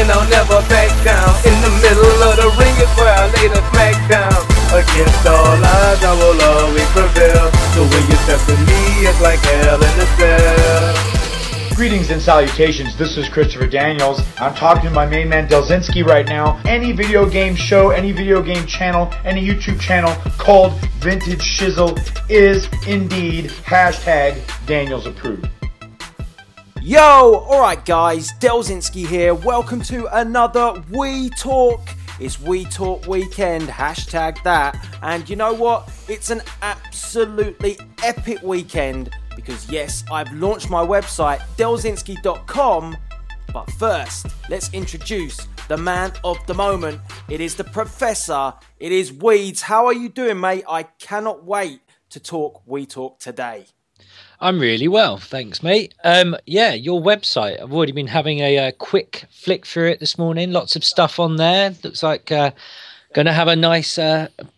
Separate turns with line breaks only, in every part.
and I'll never back down. In the middle of the ring is where I lay the smack down. Against all odds, I will always prevail. So when you step to me, it's like hell in a cell.
Greetings and salutations, this is Christopher Daniels. I'm talking to my main man Delzinski right now. Any video game show, any video game channel, any YouTube channel called Vintage Shizzle is indeed hashtag Daniels approved.
Yo, alright guys, Delzinski here. Welcome to another We Talk. It's We Talk Weekend, hashtag that. And you know what? It's an absolutely epic weekend because yes, I've launched my website, delzinski.com. But first, let's introduce the man of the moment. It is the Professor. It is Weeds. How are you doing, mate? I cannot wait to talk We Talk today.
I'm really well, thanks, mate. Yeah, your website. I've already been having a quick flick through it this morning. Lots of stuff on there. Looks like going to have a nice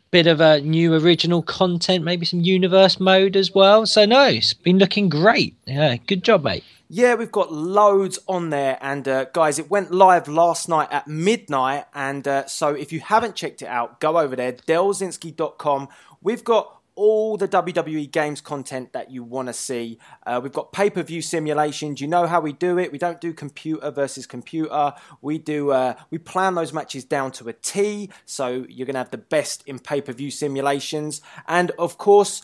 bit of new original content, maybe some universe mode as well. So no, it's been looking great. Yeah, good job, mate.
Yeah, we've got loads on there, and guys, it went live last night at midnight, and so if you haven't checked it out, go over there, delzinski.com. We've got all the WWE games content that you want to see. We've got pay-per-view simulations. You know how we do it. We don't do computer versus computer. We plan those matches down to a T, so you're going to have the best in pay-per-view simulations. And of course,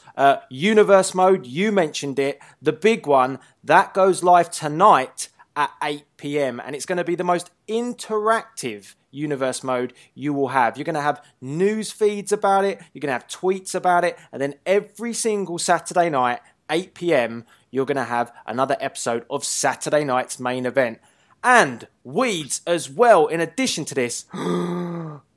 universe mode, you mentioned it, the big one, that goes live tonight at 8 p.m. and it's going to be the most interactive universe mode you will have. You're going to have news feeds about it, you're going to have tweets about it, and then every single Saturday night, 8 p.m, you're going to have another episode of Saturday night's main event. And Weeds as well, in addition to this,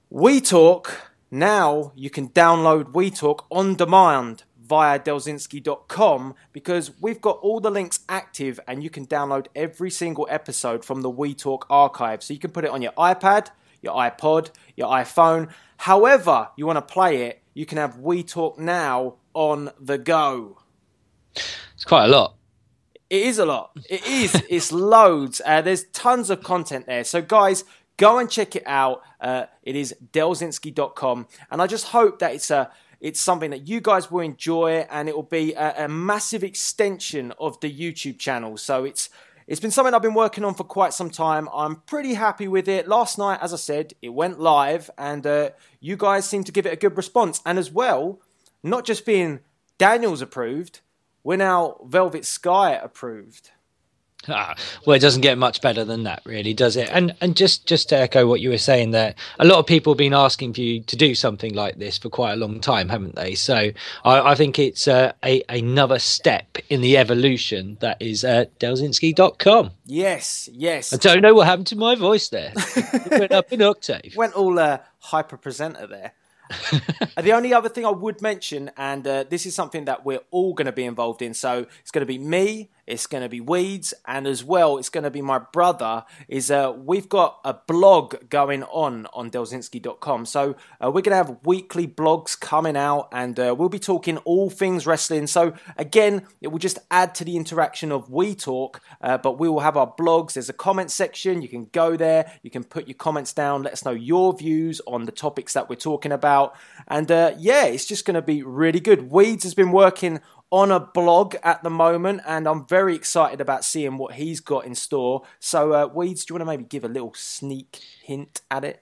We Talk, now you can download We Talk on demand via delzinski.com because we've got all the links active and you can download every single episode from the We Talk archive. So you can put it on your iPad, your iPod, your iPhone. However you want to play it, you can have We Talk now on the go.
It's quite a lot.
It is a lot. It is. It's loads. There's tons of content there. So guys, go and check it out. It is delzinski.com. And I just hope that it's something that you guys will enjoy, and it will be a massive extension of the YouTube channel. So it's been something I've been working on for quite some time. I'm pretty happy with it. Last night, as I said, it went live, and you guys seem to give it a good response. And as well, not just being Daniels approved, we're now Velvet Sky approved.
Well, it doesn't get much better than that, really, does it? And just to echo what you were saying there, a lot of people have been asking for you to do something like this for quite a long time, haven't they? So I think it's another step in the evolution that is delzinski.com.
Yes, yes.
I don't know what happened to my voice there. It went up an octave.
Went all hyper presenter there. The only other thing I would mention, and this is something that we're all going to be involved in, so it's going to be me, it's going to be Weeds, and as well it's going to be my brother, is we've got a blog going on delzinski.com, so we're going to have weekly blogs coming out, and we'll be talking all things wrestling. So again, it will just add to the interaction of We Talk, but we will have our blogs. There's a comment section, you can go there, you can put your comments down, let us know your views on the topics that we're talking about, and yeah, it's just going to be really good. Weeds has been working on a blog at the moment, and I'm very excited about seeing what he's got in store. So, Weeds, do you want to maybe give a little sneak hint at it?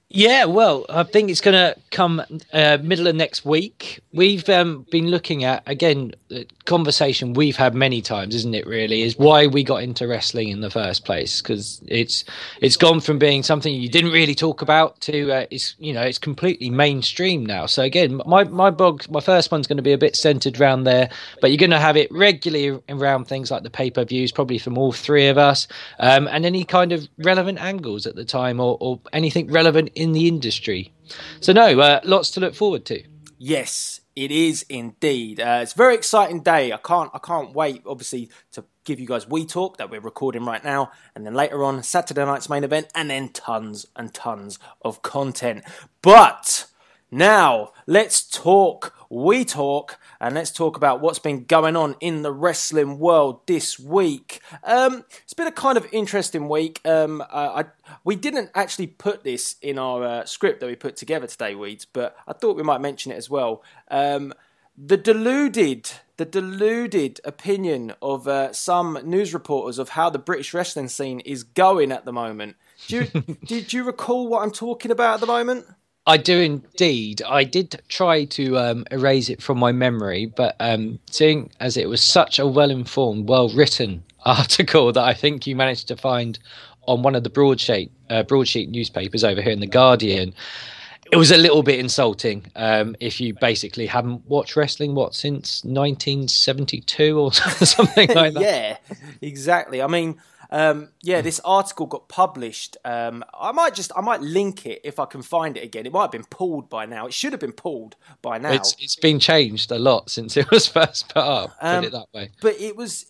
Yeah, well, I think it's going to come middle of next week. We've been looking at, again, the conversation we've had many times, isn't it, really, is why we got into wrestling in the first place. Because it's gone from being something you didn't really talk about to, it's completely mainstream now. So again, my blog, my first one's going to be a bit centered around there, but you're going to have it regularly around things like the pay-per-views, probably from all three of us, and any kind of relevant angles at the time or anything relevant in the industry. So no, lots to look forward to.
Yes, it is indeed. It's a very exciting day. I can't wait, obviously, to give you guys We Talk that we're recording right now, and then later on Saturday night's main event, and then tons and tons of content. But now let's talk We Talk, and let's talk about what's been going on in the wrestling world this week. It's been a kind of interesting week. I We didn't actually put this in our script that we put together today, Weeds, but I thought we might mention it as well. The deluded opinion of some news reporters of how the British wrestling scene is going at the moment. Did you recall what I'm talking about at the moment?
I do indeed. I did try to erase it from my memory, but seeing as it was such a well-informed, well-written article that I think you managed to find on one of the broadsheet newspapers over here in The Guardian, it was a little bit insulting if you basically haven't watched wrestling, since 1972 or something like that.
Yeah, exactly. I mean, this article got published. I might link it if I can find it again. It might have been pulled by now. It should have been pulled by now.
It's been changed a lot since it was first put up. Put it that way.
But it was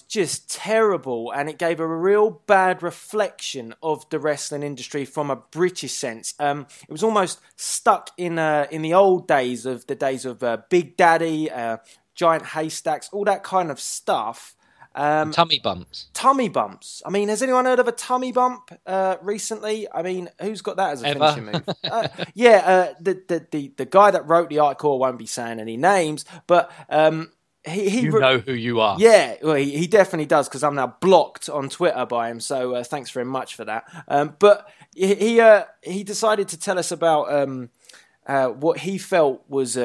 just terrible, and it gave a real bad reflection of the wrestling industry from a British sense. It was almost stuck in the old days of Big Daddy, Giant Haystacks, all that kind of stuff.
Tummy bumps.
I mean, has anyone heard of a tummy bump recently? I mean, who's got that as a finishing move? The guy that wrote the article, I won't be saying any names, but he
know who you are.
Yeah, well, he definitely does, because I'm now blocked on Twitter by him. So thanks very much for that. But he decided to tell us about what he felt was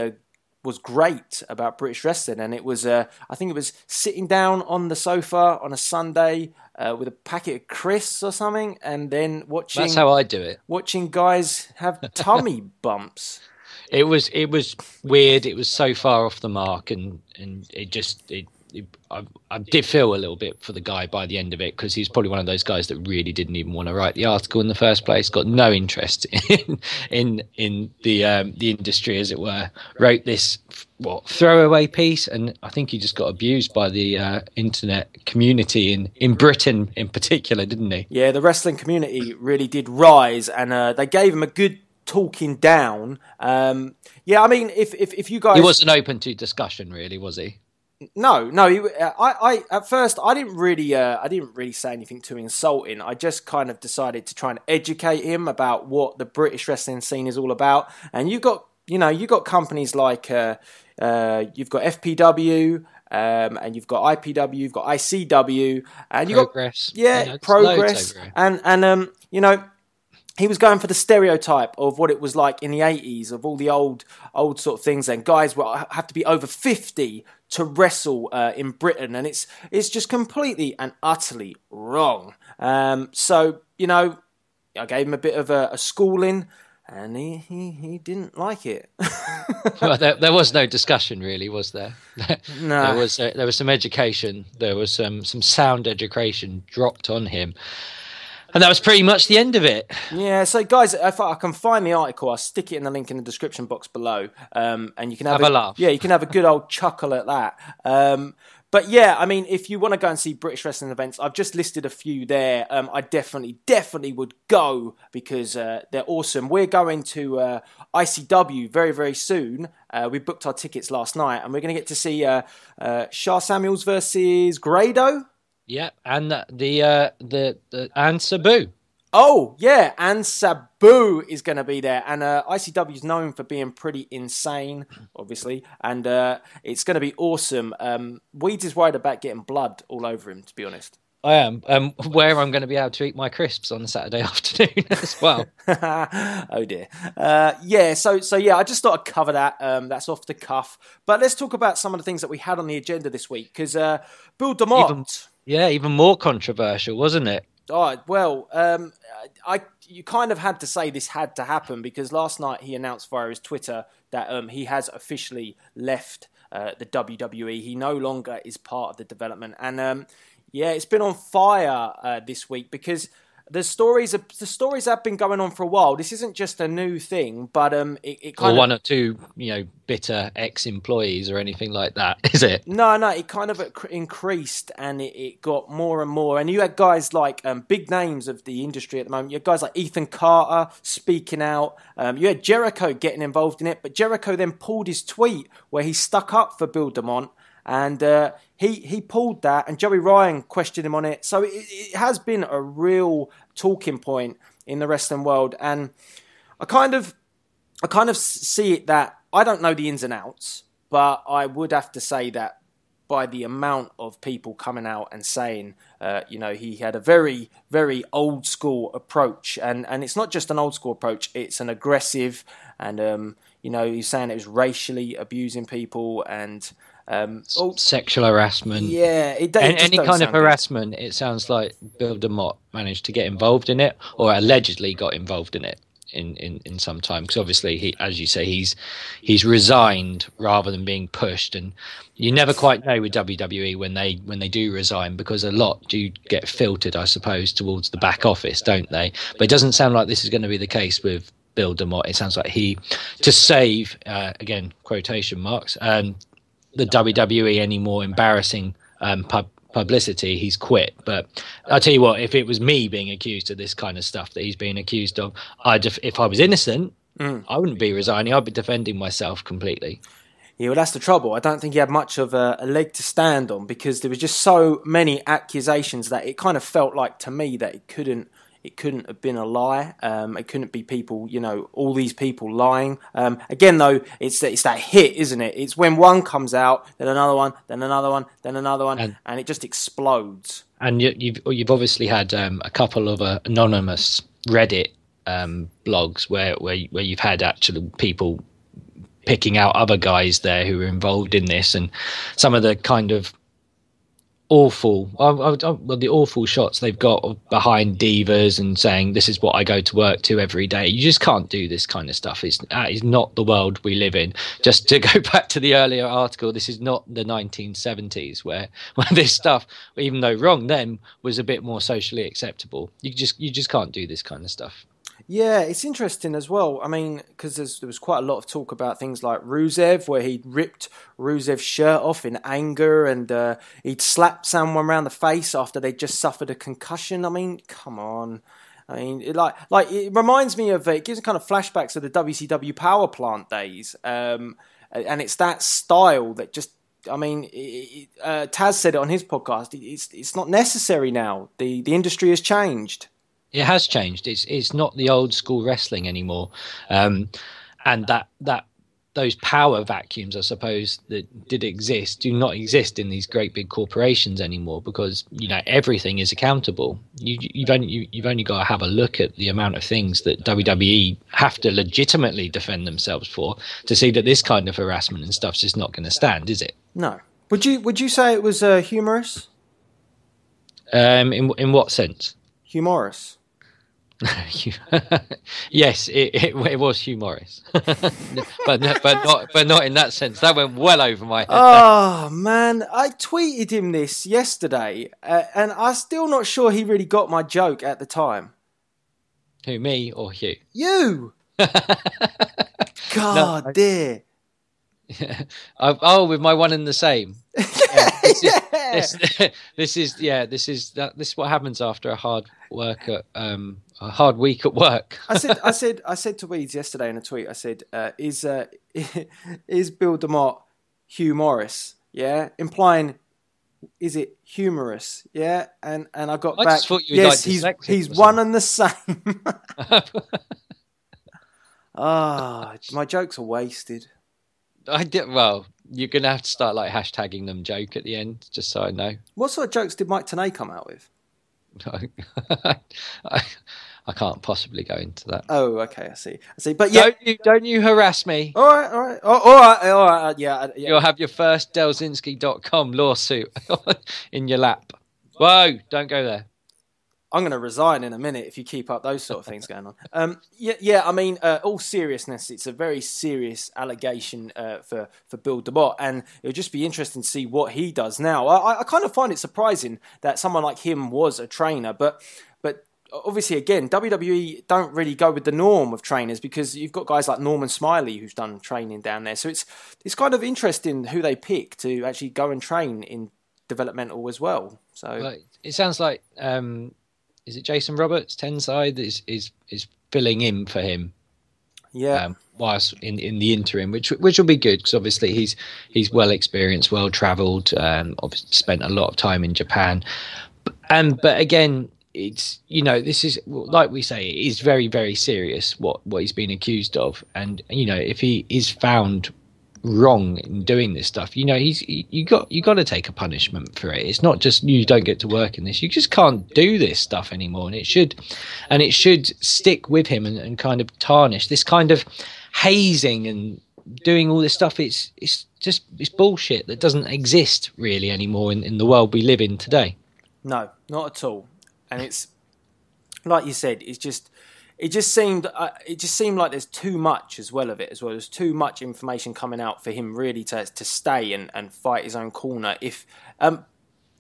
great about British wrestling, and it was I think it was sitting down on the sofa on a Sunday with a packet of crisps or something, and then watching.
That's how I do it.
Watching guys have tummy bumps.
It was weird. It was so far off the mark, and I did feel a little bit for the guy by the end of it, because he's probably one of those guys that really didn't even want to write the article in the first place. Got no interest in the industry, as it were. Wrote this throwaway piece, and I think he just got abused by the internet community in Britain in particular, didn't he?
Yeah, the wrestling community really did rise, and they gave him a good talking down. I mean, if you guys,
he wasn't open to discussion, really, was he?
No. I at first I didn't really say anything too insulting. I just kind of decided to try and educate him about what the British wrestling scene is all about. And you got companies like you've got FPW, and you've got IPW, you've got ICW, and you
Progress.
got Progress, and he was going for the stereotype of what it was like in the 80s, of all the old sort of things. And guys have to be over 50 to wrestle in Britain, and it's just completely and utterly wrong. So I gave him a bit of a schooling, and he didn't like it.
Well, there was no discussion, really, was there?
No.
There was some education. There was some sound education dropped on him. And that was pretty much the end of it.
Yeah, so guys, if I can find the article, I'll stick it in the link in the description box below. And you can have
a laugh.
Yeah, you can have a good old chuckle at that. But yeah, I mean, if you want to go and see British wrestling events, I've just listed a few there. I definitely would go, because they're awesome. We're going to ICW very, very soon. We booked our tickets last night, and we're going to get to see Shah Samuels versus Grado.
Yeah, and and Sabu.
Oh yeah, and Sabu is going to be there, and ICW is known for being pretty insane, obviously, and it's going to be awesome. Weeds is worried about getting blood all over him, to be honest.
I am. Where I'm going to be able to eat my crisps on a Saturday afternoon as well.
Oh dear. So I just thought I'd cover that. That's off the cuff. But let's talk about some of the things that we had on the agenda this week, because Bill DeMott.
Even more controversial, wasn't it?
Oh, well, you kind of had to say this had to happen, because last night he announced via his Twitter that he has officially left the WWE. He no longer is part of the development. And it's been on fire this week, because the stories have been going on for a while. This isn't just a new thing, but it kind of,
one or two bitter ex-employees or anything like that, is it?
No, it kind of increased, and it got more and more. And you had guys like big names of the industry at the moment. You had guys like Ethan Carter speaking out. You had Jericho getting involved in it, but Jericho then pulled his tweet where he stuck up for Bill DeMott. And he pulled that, and Joey Ryan questioned him on it. So it has been a real talking point in the wrestling world. And I kind of see it that I don't know the ins and outs, but I would have to say that by the amount of people coming out and saying, he had a very, very old school approach. And it's not just an old school approach, it's an aggressive, and, he's saying it was racially abusing people and
sexual harassment.
Yeah.
Any kind of harassment, it sounds like Bill DeMott managed to get involved in it, or allegedly got involved in it. In some time, because obviously he, as you say, he's resigned rather than being pushed, and you never quite know with WWE when they do resign, because a lot do get filtered, I suppose, towards the back office, don't they? But it doesn't sound like this is going to be the case with Bill DeMott. It sounds like he, to save again quotation marks, the WWE any more embarrassing publicity, he's quit. But I'll tell you what, if it was me being accused of this kind of stuff that he's being accused of, if I was innocent, I wouldn't be resigning. I'd be defending myself completely.
Yeah, well, that's the trouble. I don't think he had much of a leg to stand on, because there was just so many accusations that it kind of felt like to me that it couldn't have been a lie. It couldn't be people, all these people lying. Again, though, it's that hit, isn't it? It's when one comes out, then another one, then another one, then another one, and it just explodes. And
you've obviously had a couple of anonymous Reddit blogs where you've had actual people picking out other guys there who were involved in this, and some of the kind of the awful shots they've got behind divas and saying this is what I go to work to every day. You just can't do this kind of stuff. That is not the world we live in. Just to go back to the earlier article, this is not the 1970s where this stuff, even though wrong then, was a bit more socially acceptable. You just can't do this kind of stuff.
Yeah, it's interesting as well. I mean, because there was quite a lot of talk about things like Rusev, where he'd ripped Rusev's shirt off in anger, and he'd slapped someone around the face after they'd just suffered a concussion. I mean, come on. I mean, it reminds me of, it gives kind of flashbacks of the WCW power plant days. And it's that style that just, I mean, Taz said it on his podcast, it's not necessary now. The industry has changed.
It has changed. It's not the old school wrestling anymore, and that those power vacuums, I suppose, that did exist, do not exist in these great big corporations anymore, because everything is accountable. You've only got to have a look at the amount of things that WWE have to legitimately defend themselves for to see that this kind of harassment and stuff's just not going to stand, is it?
No. Would you say it was humorous?
In what sense?
Humorous.
Yes, it was humorous, but not in that sense. That went well over my head.
Oh man, I tweeted him this yesterday, and I'm still not sure he really got my joke at the time.
Who, me or Hugh?
You. God, dear.
With my one and the same. This is what happens after a hard week at work.
I said to Weeds yesterday in a tweet. I said, "Is Bill DeMott Hugh Morris? Yeah, implying is it humorous? Yeah." And I got back. Yes, he's one and the same. My jokes are wasted.
I did well. You're gonna have to start hashtagging them joke at the end, just so I know.
What sort of jokes did Mike Tenay come out with?
I can't possibly go into that.
Oh, okay, I see. But yeah,
don't you harass me.
All right. Yeah.
You'll have your first Delzinski.com lawsuit in your lap. Whoa! Don't go there.
I'm going to resign in a minute if you keep up those sort of things going on. I mean, all seriousness, it's a very serious allegation for Bill DeMott, and it'll just be interesting to see what he does now. I kind of find it surprising that someone like him was a trainer, but obviously, again, WWE don't really go with the norm of trainers, because you've got guys like Norman Smiley who's done training down there. So it's kind of interesting who they pick to actually go and train in developmental as well. So
it sounds like. Is it Jason Roberts, Tenside, is filling in for him?
Yeah.
Whilst in the interim, which will be good, because obviously he's well experienced, well travelled, obviously spent a lot of time in Japan, but again, it's this is, like we say, it is very, very serious what he's been accused of, and if he is found wrong in doing this stuff, you got to take a punishment for it. It's not just you don't get to work in this, you just can't do this stuff anymore, and it should stick with him and kind of tarnish this kind of hazing and doing all this stuff. It's bullshit that doesn't exist really anymore in the world we live in today.
No, not at all. And it's like you said, it just seemed like there's too much as well of it as well. There's too much information coming out for him really to stay and fight his own corner. And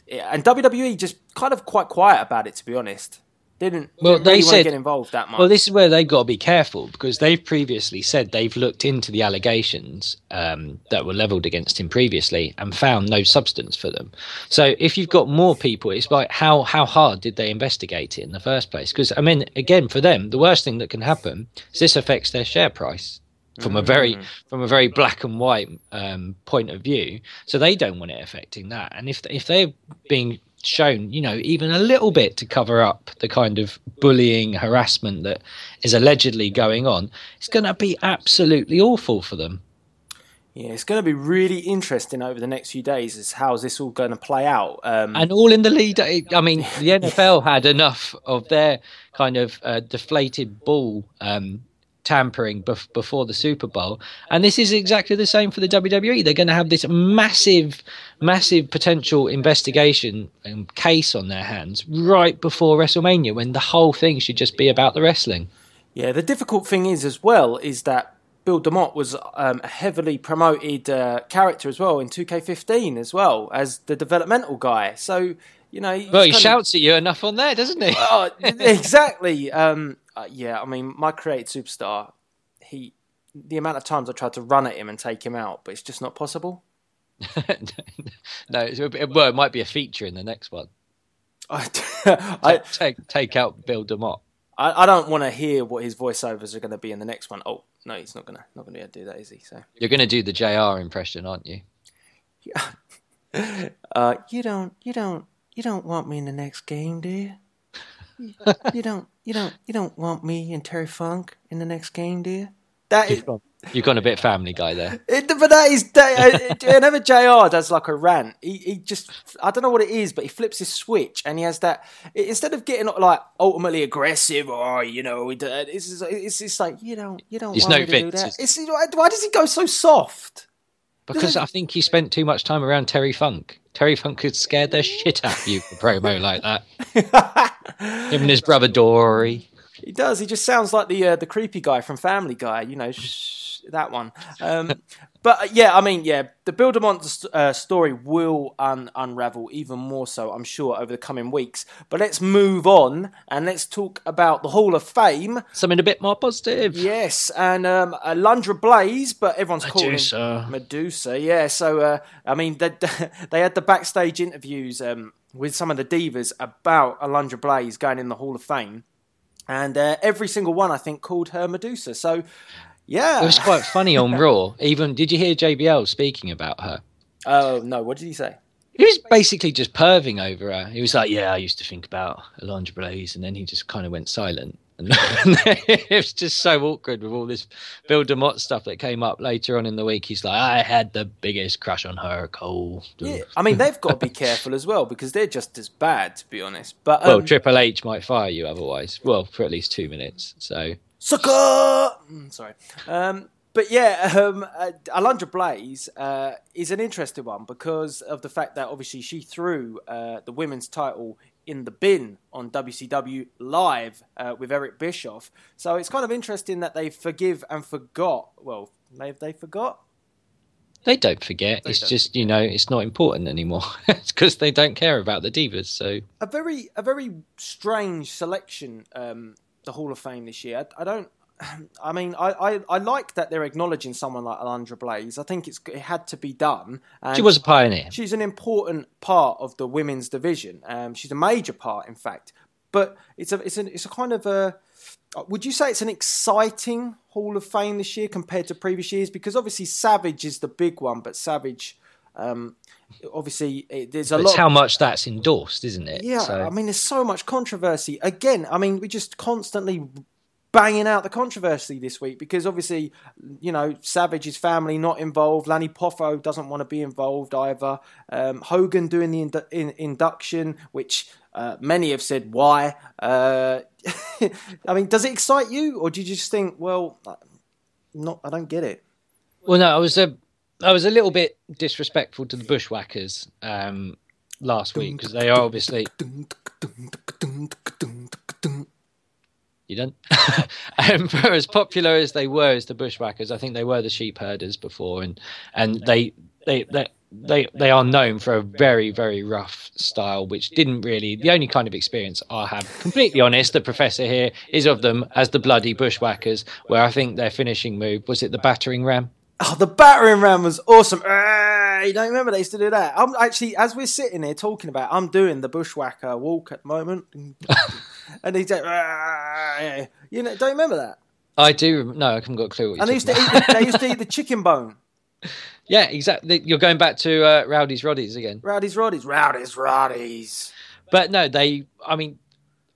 WWE just kind of quite quiet about it, to be honest. Didn't really want to get involved that much.
Well, this is where they've got to be careful, because they've previously said they've looked into the allegations that were levelled against him previously and found no substance for them. So if you've got more people, it's like how hard did they investigate it in the first place? Because, I mean, again, for them, the worst thing that can happen is this affects their share price from a very black and white point of view. So they don't want it affecting that. And if they're being shown, even a little bit to cover up the kind of bullying, harassment that is allegedly going on, it's going to be absolutely awful for them.
Yeah, it's going to be really interesting over the next few days as how's this all going to play out.
And all in the lead, I mean, the NFL had enough of their kind of deflated ball tampering before the Super Bowl, and this is exactly the same for the WWE. They're going to have this massive potential investigation and case on their hands right before WrestleMania, when the whole thing should just be about the wrestling.
Yeah, the difficult thing is that Bill DeMott was a heavily promoted character as well in 2K15 as well as the developmental guy. So he
shouts at you enough on there, doesn't he?
Exactly. Yeah, I mean, my created superstar, the amount of times I tried to run at him and take him out, but it's just not possible.
No, it might be a feature in the next one. Take out Bill DeMott.
I don't want to hear what his voiceovers are going to be in the next one. Oh no, he's not going to be able to do that, is he? So
you're going to do the JR impression, aren't you?
Yeah. You don't want me in the next game, do you? You don't want me and Terry Funk in the next game, do you?
You've gone a bit Family Guy there.
But whenever JR does like a rant, he just, I don't know what it is, but he flips his switch and he has that, instead of getting like ultimately aggressive or it's just like you don't want me to do that. Why does he go so soft?
Because I think he spent too much time around Terry Funk. Terry Funk could scare the shit out of you for promo like that. Him and his brother Dory.
He does. He just sounds like the creepy guy from Family Guy. That one. But yeah, I mean, yeah, the Bill DeMott story will unravel even more so, I'm sure, over the coming weeks. But let's move on and let's talk about the Hall of Fame.
Something a bit more positive.
Yes, and Alundra Blaze, but everyone's calling Medusa. Yeah, so I mean, they had the backstage interviews with some of the divas about Alundra Blaze going in the Hall of Fame, and every single one, I think, called her Medusa. So. Yeah,
it was quite funny on Raw. Even, did you hear JBL speaking about her?
Oh no, what did he say?
He was basically just perving over her. He was like, "Yeah, I used to think about Alundra Blaze," and then he just kind of went silent. And it was just so awkward with all this Bill DeMott stuff that came up later on in the week. He's like, "I had the biggest crush on her, Cole."
Yeah, I mean, they've got to be careful as well because they're just as bad, to be honest. But
well, Triple H might fire you otherwise. Well, for at least 2 minutes. So.
Sucker! Sorry. But yeah, Alundra Blaze is an interesting one because of the fact that obviously she threw the women's title in the bin on WCW Live with Eric Bischoff. So it's kind of interesting that they forgive and forgot. Well, they forgot?
They don't forget. It's just, it's not important anymore. It's because they don't care about the divas. So
a very strange selection. The Hall of Fame this year. I like that they're acknowledging someone like Alundra Blaze. I think it had to be done. And
she was a pioneer.
She's an important part of the women's division. She's a major part, in fact. But it's a kind of a. Would you say it's an exciting Hall of Fame this year compared to previous years? Because obviously Savage is the big one, but Savage Obviously, there's a
It's
lot.
how much that's endorsed, isn't it?
Yeah,
So,
I mean, there's so much controversy. Again, I mean, we just constantly banging out the controversy this week because obviously, Savage's family not involved. Lanny Poffo doesn't want to be involved either. Hogan doing the induction, which many have said why. I mean, does it excite you, or do you just think, well, I don't get it?
well, no, I was a little bit disrespectful to the Bushwhackers last week because they are obviously. You don't. For as popular as they were as the Bushwhackers, I think they were the sheep herders before, and they are known for a very, very rough style, which didn't really. The only kind of experience I have, completely honest, the professor here is of them as the bloody Bushwhackers, where I think their finishing move was it the battering ram.
Oh, the battering ram was awesome. You don't remember they used to do that? I'm actually, as we're sitting here talking about, I'm doing the bushwhacker walk at the moment, and he's like, don't you remember that?
I do. No, I haven't got a clue what you're
and they used to eat the chicken bone.
Yeah, exactly. You're going back to Rowdy's Roddies again.
Rowdy's Roddies.
But no,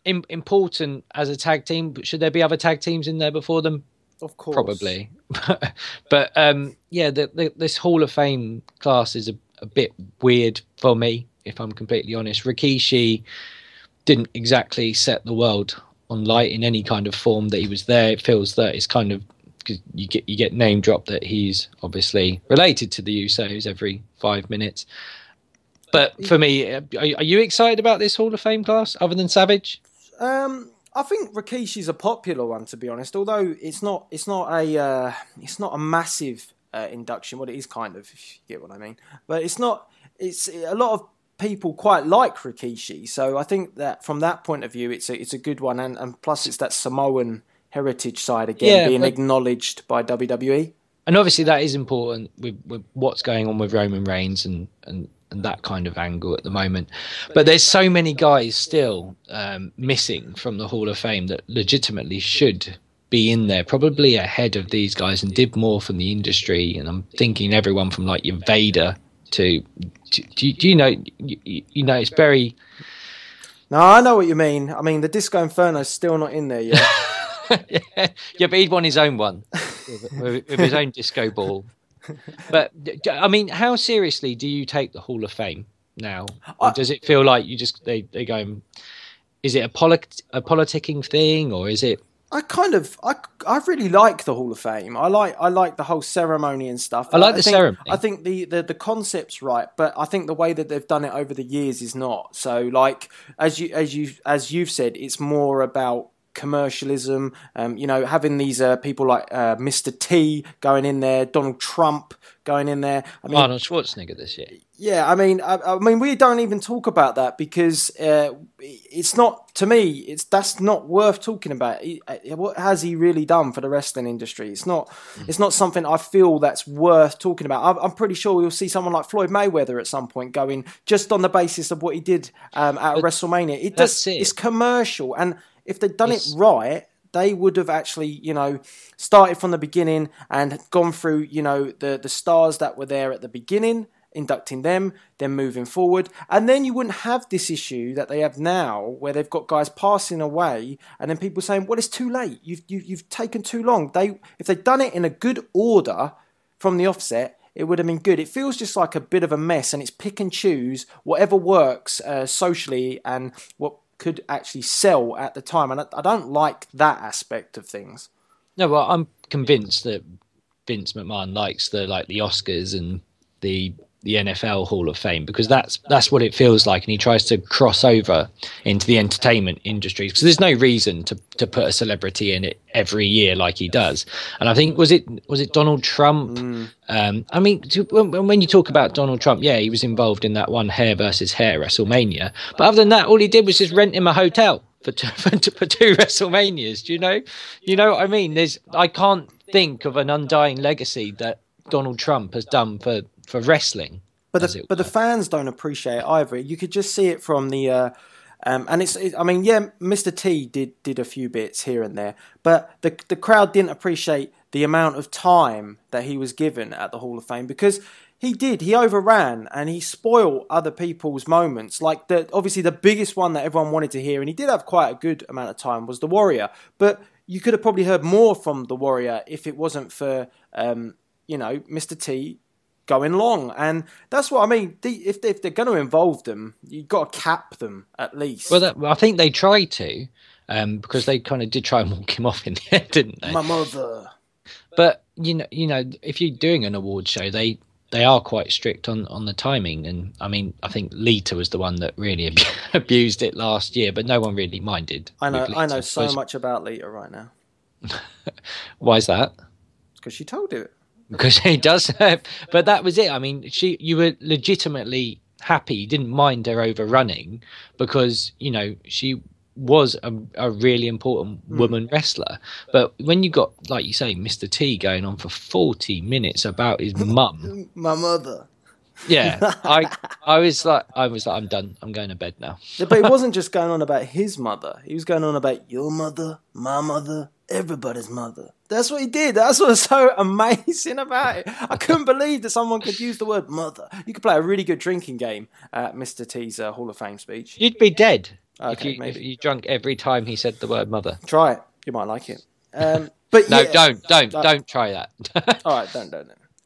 important as a tag team. Should there be other tag teams in there before them?
Of course.
Probably. But this Hall of Fame class is a bit weird for me, if I'm completely honest. Rikishi didn't exactly set the world on light in any kind of form that he was there. It feels that it's kind of, because you get name dropped that he's obviously related to the Usos every 5 minutes. But for me, are you excited about this Hall of Fame class other than Savage?
I think Rikishi's a popular one, to be honest. Although it's not a massive induction. Well, it is kind of, if you get what I mean. But it's not. It's a lot of people quite like Rikishi, so I think that from that point of view, it's a good one. And plus, it's that Samoan heritage side again being acknowledged by WWE.
And obviously, that is important with what's going on with Roman Reigns and that kind of angle at the moment. But there's so many guys still missing from the Hall of Fame that legitimately should be in there, probably ahead of these guys, and did more from the industry. And I'm thinking everyone from like your Vader to you know it's very.
No, I know what you mean. I mean, the Disco Inferno's still not in there yet.
yeah, but he'd won his own one with his own disco ball. But I mean, how seriously do you take the Hall of Fame now? Or does it feel like you just they go? Is it a politicking thing, or is it?
I really like the Hall of Fame. I like the whole ceremony and stuff.
I like the ceremony.
I think the concept's right, but I think the way that they've done it over the years is not. So, like as you've said, it's more about commercialism. Having these people like Mr. T going in there, Donald Trump going in there. I mean,
Arnold Schwarzenegger this year.
Yeah, I mean, we don't even talk about that because it's not, to me, that's not worth talking about. What has he really done for the wrestling industry? It's not something I feel that's worth talking about. I'm pretty sure we'll see someone like Floyd Mayweather at some point going just on the basis of what he did at WrestleMania. It's commercial, and if they'd done it right, they would have actually, started from the beginning and gone through, the stars that were there at the beginning, inducting them, then moving forward. And then you wouldn't have this issue that they have now where they've got guys passing away and then people saying, well, it's too late. You've taken too long. If they'd done it in a good order from the offset, it would have been good. It feels just like a bit of a mess, and it's pick and choose whatever works socially and what could actually sell at the time. And I don't like that aspect of things.
No, well, I'm convinced that Vince McMahon likes the Oscars and the NFL Hall of Fame, because that's what it feels like, and he tries to cross over into the entertainment industry because there's no reason to put a celebrity in it every year like he does. And I think was it Donald Trump? I mean, when you talk about Donald Trump, yeah, he was involved in that one hair versus hair WrestleMania, but other than that, all he did was just rent him a hotel for two WrestleManias. Do you know what I mean? I can't think of an undying legacy that Donald Trump has done for wrestling. But
the fans don't appreciate it either. You could just see it from the Mr. T did a few bits here and there, but the crowd didn't appreciate the amount of time that he was given at the Hall of Fame, because He did. He overran and he spoiled other people's moments. Like obviously the biggest one that everyone wanted to hear, and he did have quite a good amount of time, was the Warrior. But you could have probably heard more from the Warrior if it wasn't for Mr. T going long. And that's what I mean. If they're going to involve them, you've got to cap them at least.
Well, I think they tried to, because they kind of did try and walk him off in the end, didn't they?
My mother.
But you know, if you're doing an award show, they are quite strict on the timing. And I mean, I think Lita was the one that really abused it last year, but no one really minded.
I know so much about Lita right now.
Why is that?
Because she told it.
Because she does. But that was it. I mean, you were legitimately happy. You didn't mind her overrunning because, you know, she was a really important woman wrestler. But when you got, like you say, Mr. T going on for 40 minutes about his mum,
my mother.
Yeah, I was like, I'm done. I'm going to bed now.
But he wasn't just going on about his mother. He was going on about your mother, my mother, everybody's mother. That's what he did. That's what's so amazing about it. I couldn't believe that someone could use the word mother. You could play a really good drinking game at Mr. T's Hall of Fame speech.
You'd be dead
if
you drank every time he said the word mother.
Try it. You might like it. But
no,
yeah,
don't try that.
All right, don't.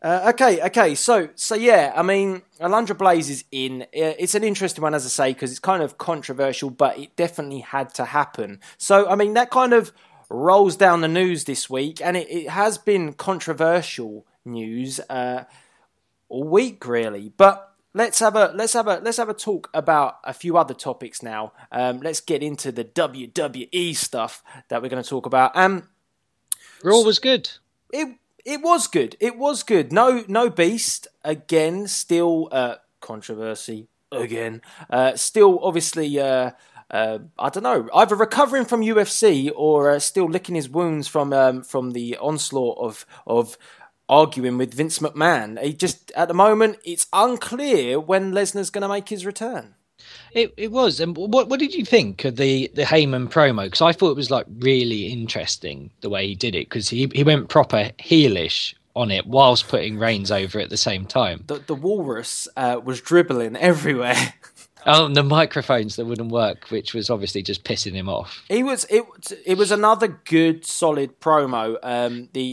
Okay. So yeah, I mean, Alundra Blaze is in. It's an interesting one, as I say, because it's kind of controversial, but it definitely had to happen. So, I mean, that kind of rolls down the news this week, and it has been controversial news all week, really. But let's have a talk about a few other topics now. Let's get into the WWE stuff that we're going to talk about.
Raw was good.
It was good. It was good. No Beast again. Still controversy again. Still obviously. I don't know. Either recovering from UFC or still licking his wounds from the onslaught of arguing with Vince McMahon. He just at the moment it's unclear when Lesnar's going to make his return.
It was. And what did you think of the Heyman promo? Because I thought it was like really interesting the way he did it, because he went proper heelish on it whilst putting Reigns over at the same time.
The walrus was dribbling everywhere.
Oh, and the microphones that wouldn't work, which was obviously just pissing him off.
It was another good, solid promo.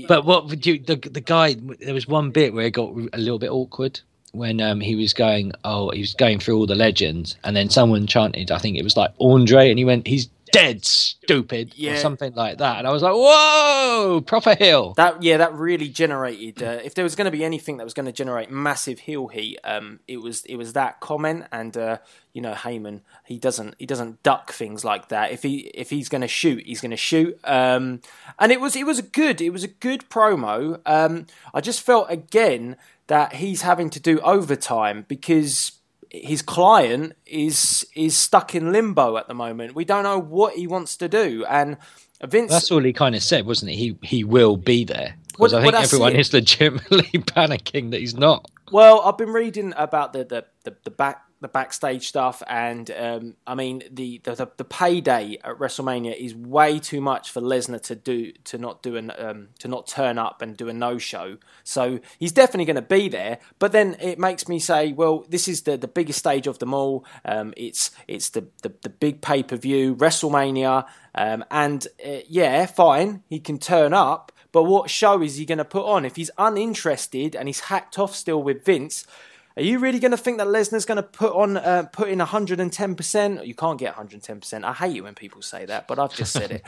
But what would you the guy? There was one bit where it got a little bit awkward when he was going through all the legends, and then someone chanted, I think it was like Andre, and he went, "He's dead, stupid," or something like that. And I was like, "Whoa, proper heel."
That really generated. If there was going to be anything that was going to generate massive heel heat, it was that comment. And Heyman, he doesn't duck things like that. If he's going to shoot, he's going to shoot. And it was a good promo. I just felt again that he's having to do overtime because his client is stuck in limbo at the moment. We don't know what he wants to do, and Vince.
That's all he kind of said, wasn't it? He will be there, because I think everyone is legitimately panicking that he's not.
Well, I've been reading about the backstage stuff, and I mean the payday at WrestleMania is way too much for Lesnar to not turn up and do a no-show. So he's definitely going to be there. But then it makes me say, well, this is the biggest stage of them all. It's the big pay-per-view, WrestleMania, and fine, he can turn up. But what show is he going to put on? If he's uninterested and he's hacked off still with Vince, are you really going to think that Lesnar's going to put in 110%? You can't get 110%. I hate it when people say that, but I've just said it.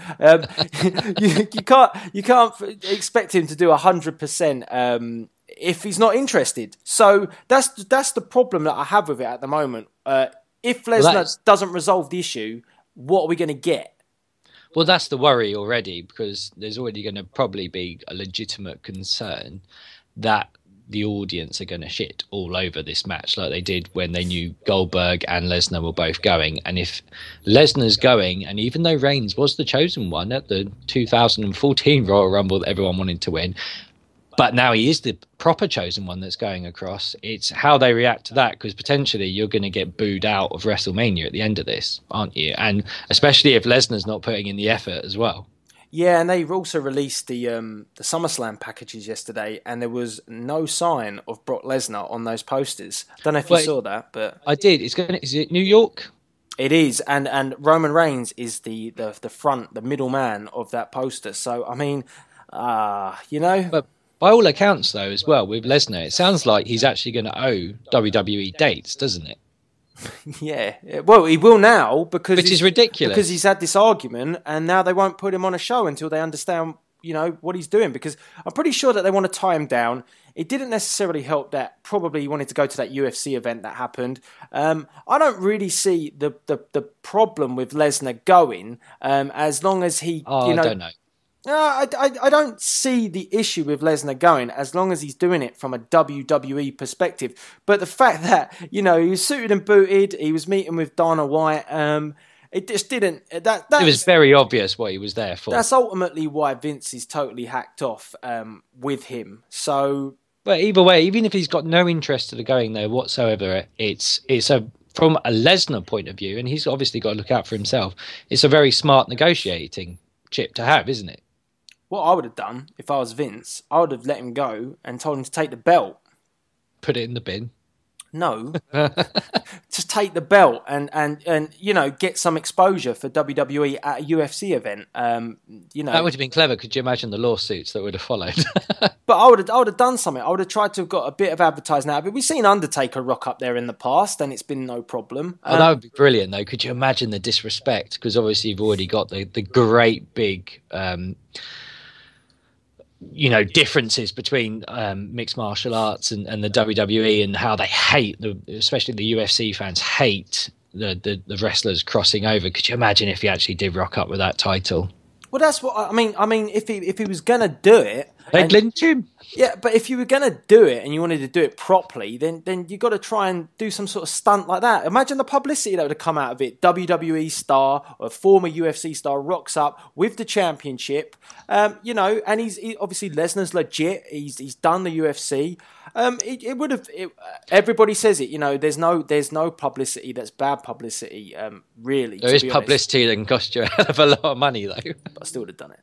You can't expect him to do 100% if he's not interested. So that's the problem that I have with it at the moment. If Lesnar doesn't resolve the issue, what are we going to get?
Well, that's the worry already, because there's already going to probably be a legitimate concern that the audience are going to shit all over this match like they did when they knew Goldberg and Lesnar were both going. And if Lesnar's going, and even though Reigns was the chosen one at the 2014 Royal Rumble that everyone wanted to win, but now he is the proper chosen one that's going across, it's how they react to that, because potentially you're going to get booed out of WrestleMania at the end of this, aren't you? And especially if Lesnar's not putting in the effort as well.
Yeah, and they also released the SummerSlam packages yesterday, and there was no sign of Brock Lesnar on those posters. I don't know if you saw that, but
I did. Is it New York?
it is, and Roman Reigns is the front, the middle man of that poster. So I mean,
But by all accounts, though, as well with Lesnar, it sounds like he's actually going to owe WWE dates, doesn't it?
Yeah, well, he will now because
which is ridiculous
because he's had this argument, and now they won't put him on a show until they understand, what he's doing. Because I'm pretty sure that they want to tie him down. It didn't necessarily help that probably he wanted to go to that UFC event that happened. I don't really see the problem with Lesnar going as long as he.
I don't know.
No, I don't see the issue with Lesnar going as long as he's doing it from a WWE perspective. But the fact that, he was suited and booted, he was meeting with Dana White, it just didn't... It
was very obvious what he was there for.
That's ultimately why Vince is totally hacked off with him. So...
But either way, even if he's got no interest in going there whatsoever, it's from a Lesnar point of view, and he's obviously got to look out for himself, it's a very smart negotiating chip to have, isn't it?
What I would have done if I was Vince, I would have let him go and told him to take the belt.
Put it in the bin.
No, just take the belt and get some exposure for WWE at a UFC event.
That would have been clever. Could you imagine the lawsuits that would have followed?
But I would have done something. I would have tried to have got a bit of advertising out of it. We've seen Undertaker rock up there in the past, and it's been no problem.
That would be brilliant, though. Could you imagine the disrespect? Because obviously you've already got the great big. Differences between mixed martial arts and the WWE, and how they hate especially the UFC fans hate the wrestlers crossing over. Could you imagine if he actually did rock up with that title?
Well, that's what I mean. I mean, if he was gonna do it,
they'd lynch him.
Yeah, but if you were gonna do it and you wanted to do it properly, then you got to try and do some sort of stunt like that. Imagine the publicity that would have come out of it. WWE star or former UFC star rocks up with the championship, and he obviously Lesnar's legit. He's done the UFC. It would have. Everybody says it. There's no publicity that's bad publicity. Really,
there is publicity that can cost you a hell of a lot of money, though.
But I still would have done it.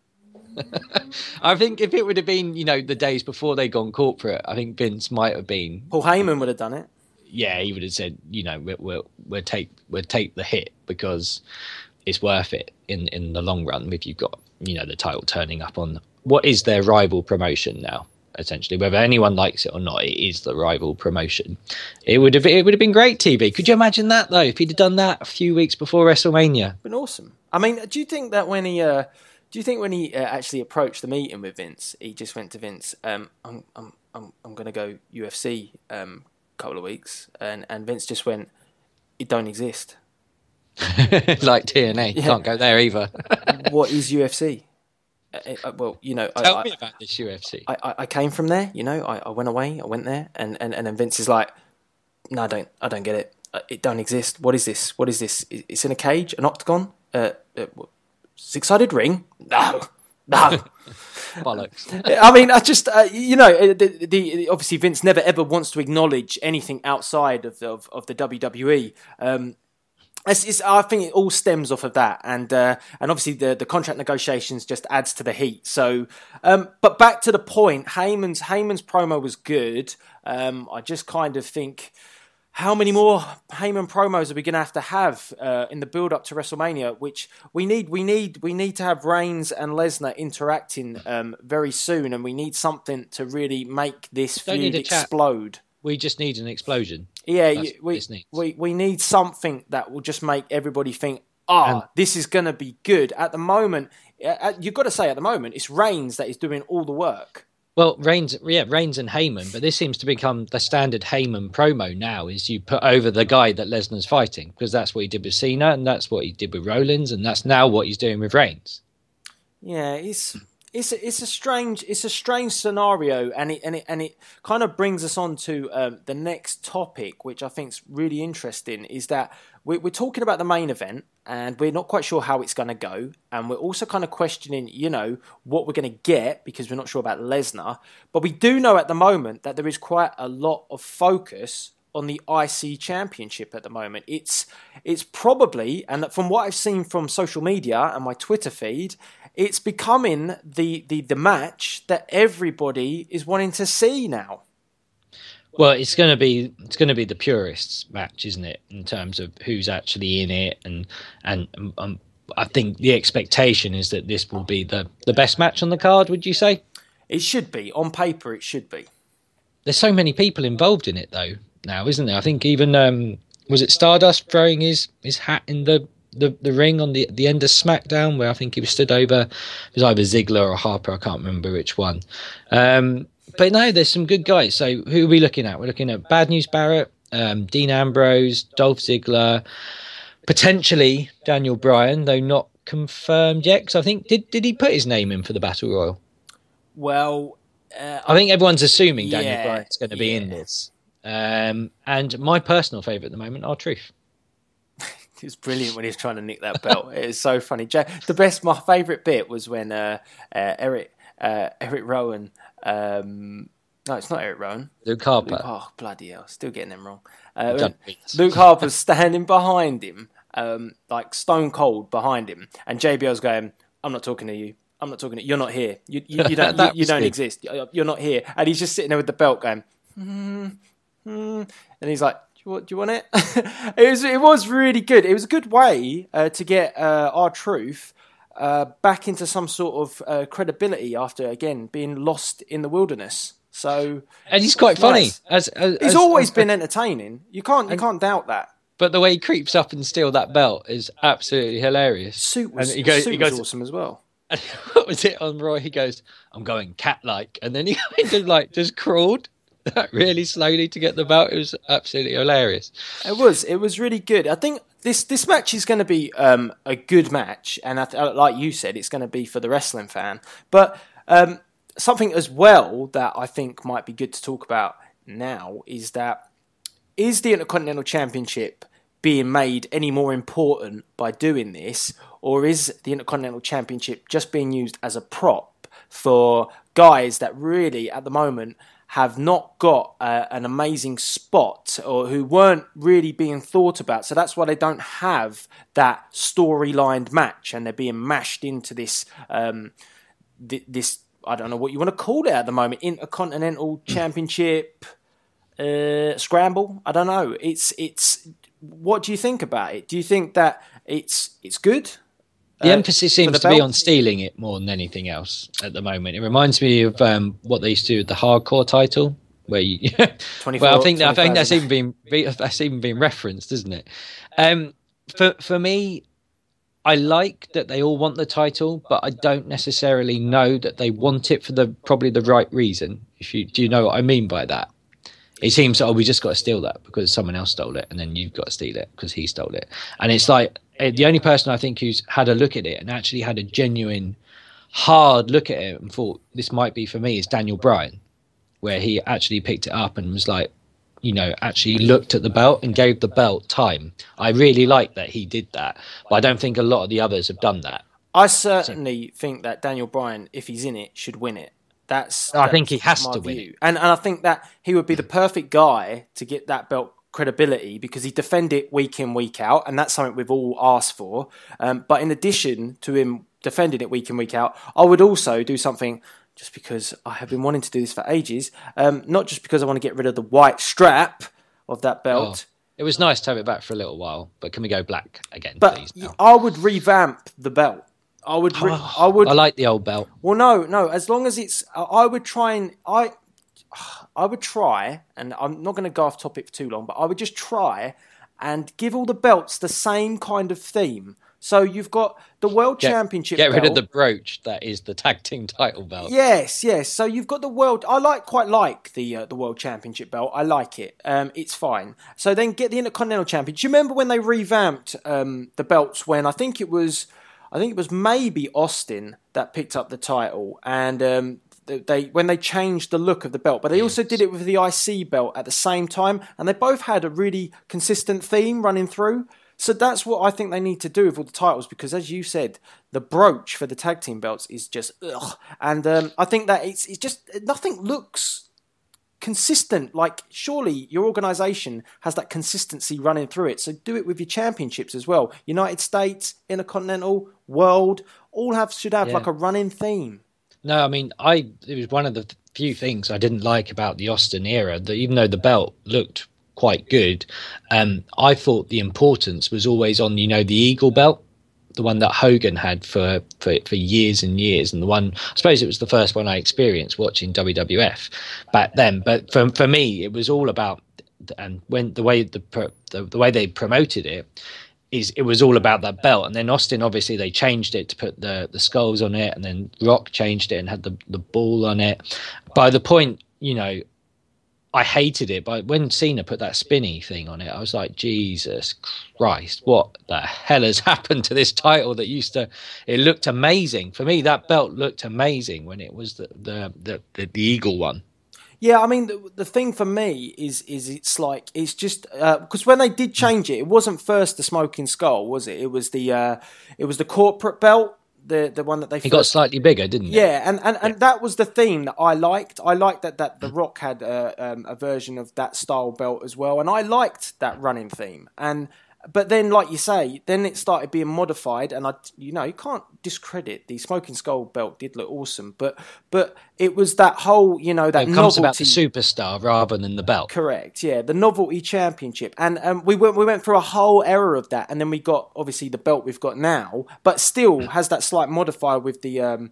I think if it would have been, the days before they gone corporate, I think Vince might have been.
Paul Heyman would have done it.
Yeah, he would have said, we'll take the hit because it's worth it in the long run. If you've got, the title turning up on what is their rival promotion now, essentially, whether anyone likes it or not, it is the rival promotion. It would have been great TV. Could you imagine that though? If he'd have done that a few weeks before WrestleMania,
been awesome. I mean, do you think that when he actually approached the meeting with Vince, he just went to Vince, I'm going to go UFC couple of weeks, and Vince just went, it don't exist.
Like TNA, yeah. Can't go there either.
What is UFC? Well,
tell me about this UFC.
I came from there, I went away, I went there, and then Vince is like, no, I don't get it. It don't exist. What is this? It's in a cage, an octagon, six-sided ring? No.
Bollocks.
I mean, I just, obviously Vince never ever wants to acknowledge anything outside of the WWE. I think it all stems off of that, and obviously the contract negotiations just adds to the heat. So, but back to the point, Heyman's promo was good. I just kind of think, how many more Heyman promos are we going to have in the build up to WrestleMania? Which we need to have Reigns and Lesnar interacting very soon, and we need something to really make this feud explode.
We just need an explosion.
Yeah, we need something that will just make everybody think, this is going to be good. At the moment, you've got to say, at the moment, it's Reigns that is doing all the work.
Well, Reigns and Heyman, but this seems to become the standard Heyman promo now, is you put over the guy that Lesnar's fighting, because that's what he did with Cena, and that's what he did with Rollins, and that's now what he's doing with Reigns.
Yeah, it's a strange scenario, and it kind of brings us on to the next topic, which I think is really interesting, is that we're talking about the main event, and we're not quite sure how it's going to go, and we're also kind of questioning, what we're going to get, because we're not sure about Lesnar, but we do know at the moment that there is quite a lot of focus on the IC Championship at the moment. It's probably, and from what I've seen from social media and my Twitter feed, it's becoming the match that everybody is wanting to see now.
Well, it's going to be the purists match, isn't it? In terms of who's actually in it, and I think the expectation is that this will be the best match on the card. Would you say?
It should be. On paper, it should be.
There's so many people involved in it though now, isn't there? I think even was it Stardust throwing his hat in the ring on the end of SmackDown, where I think he was stood over. It was either Ziggler or Harper. I can't remember which one. But no, there's some good guys. So who are we looking at? We're looking at Bad News Barrett, Dean Ambrose, Dolph Ziggler, potentially Daniel Bryan, though not confirmed yet. Because I think did he put his name in for the Battle Royal?
Well,
I think everyone's assuming Daniel Bryan's going to be in this. And my personal favourite at the moment, R-Truth.
It was brilliant when he was trying to nick that belt. It was so funny. My favourite bit was when Eric Rowan. No, it's not Eric Rowan.
Luke Harper.
Oh, bloody hell. Still getting them wrong. Luke Harper's standing behind him, like stone cold behind him. And JBL's going, I'm not talking to you. I'm not talking to you. You're not here. You don't exist. You're not here. And he's just sitting there with the belt going, and he's like, do you want it? It was really good. It was a good way to get R-Truth back into some sort of credibility after, again, being lost in the wilderness. So,
and he's quite funny. As
he's always been entertaining. You can't doubt that.
But the way he creeps up and steals that belt is absolutely hilarious.
Suit was awesome as well.
And what was it on Raw? He goes, "I'm going cat-like," and then he kind of just crawled really slowly to get the belt. It was absolutely hilarious.
It was really good. I think this match is going to be a good match, and like you said, it's going to be for the wrestling fan. But something as well that I think might be good to talk about now is the Intercontinental Championship being made any more important by doing this, or is the Intercontinental Championship just being used as a prop for guys that really, at the moment, have not got an amazing spot, or who weren't really being thought about? So that's why they don't have that storylined match, and they're being mashed into this, this, I don't know what you want to call it at the moment, Intercontinental Championship scramble. I don't know. It's. What do you think about it? Do you think that it's good?
The emphasis seems to be on stealing it more than anything else at the moment. It reminds me of what they used to do with the hardcore title, where you. Well, I think that's even been referenced, isn't it? For me, I like that they all want the title, but I don't necessarily know that they want it for probably the right reason. Do you know what I mean by that? It seems, we just got to steal that because someone else stole it, and then you've got to steal it because he stole it. And it's like, the only person I think who's had a look at it and actually had a genuine hard look at it and thought this might be for me is Daniel Bryan, where he actually picked it up and was like, actually looked at the belt and gave the belt time. I really like that he did that, but I don't think a lot of the others have done that.
I certainly think that Daniel Bryan, if he's in it, should win it. I
think he has to win it.
And I think that he would be the perfect guy to get that belt credibility, because he defend it week in, week out, and that's something we've all asked for. But in addition to him defending it week in, week out, I would also do something, just because I have been wanting to do this for ages, not just because I want to get rid of the white strap of that belt.
Oh, it was nice to have it back for a little while, but can we go black again, please?
But I would revamp the belt. I would.
I like the old belt.
Well, no. As long as it's, I would try, and I'm not going to go off topic for too long, but I would just try and give all the belts the same kind of theme. So you've got the World Championship belt.
Get rid of the brooch that is the tag team title belt.
Yes. So you've got the world. I quite like the World Championship belt. I like it. It's fine. So then get the Intercontinental Championship. Do you remember when they revamped the belts? When I think it was maybe Austin that picked up the title, and when they changed the look of the belt, but they also did it with the IC belt at the same time, and they both had a really consistent theme running through. So that's what I think they need to do with all the titles, because as you said, the brooch for the tag team belts is just ugh, and I think that it's just nothing looks consistent. Like, surely your organisation has that consistency running through it, so do it with your championships as well. United States, Intercontinental, world, all should have
Yeah.
like a running theme.
No, I mean, it was one of the few things I didn't like about the Austin era, that even though the belt looked quite good, I thought the importance was always on, the Eagle belt, the one that Hogan had for years and years, and the one, I suppose it was the first one I experienced watching WWF back then. But for me, it was all about, and when the way they promoted it, it was all about that belt. And then Austin, obviously they changed it to put the skulls on it, and then Rock changed it and had the ball on it. By the point, I hated it, but when Cena put that spinny thing on it, I was like, Jesus Christ, what the hell has happened to this title that it looked amazing. For me, that belt looked amazing when it was the Eagle one.
Yeah, I mean, the thing for me is it's just because when they did change it wasn't first the Smoking Skull, was it? It was the corporate belt, the one that they.
It got slightly bigger, didn't it?
Yeah, and that was the theme that I liked. I liked that The Rock had a version of that style belt as well, and I liked that running theme. But then, like you say, then it started being modified, and you can't discredit the Smoking Skull belt. Did look awesome, but it was that whole, that novelty. It comes
about the superstar rather than the belt.
Correct, yeah, the novelty championship, and we went through a whole era of that, and then we got obviously the belt we've got now, but still has that slight modifier with the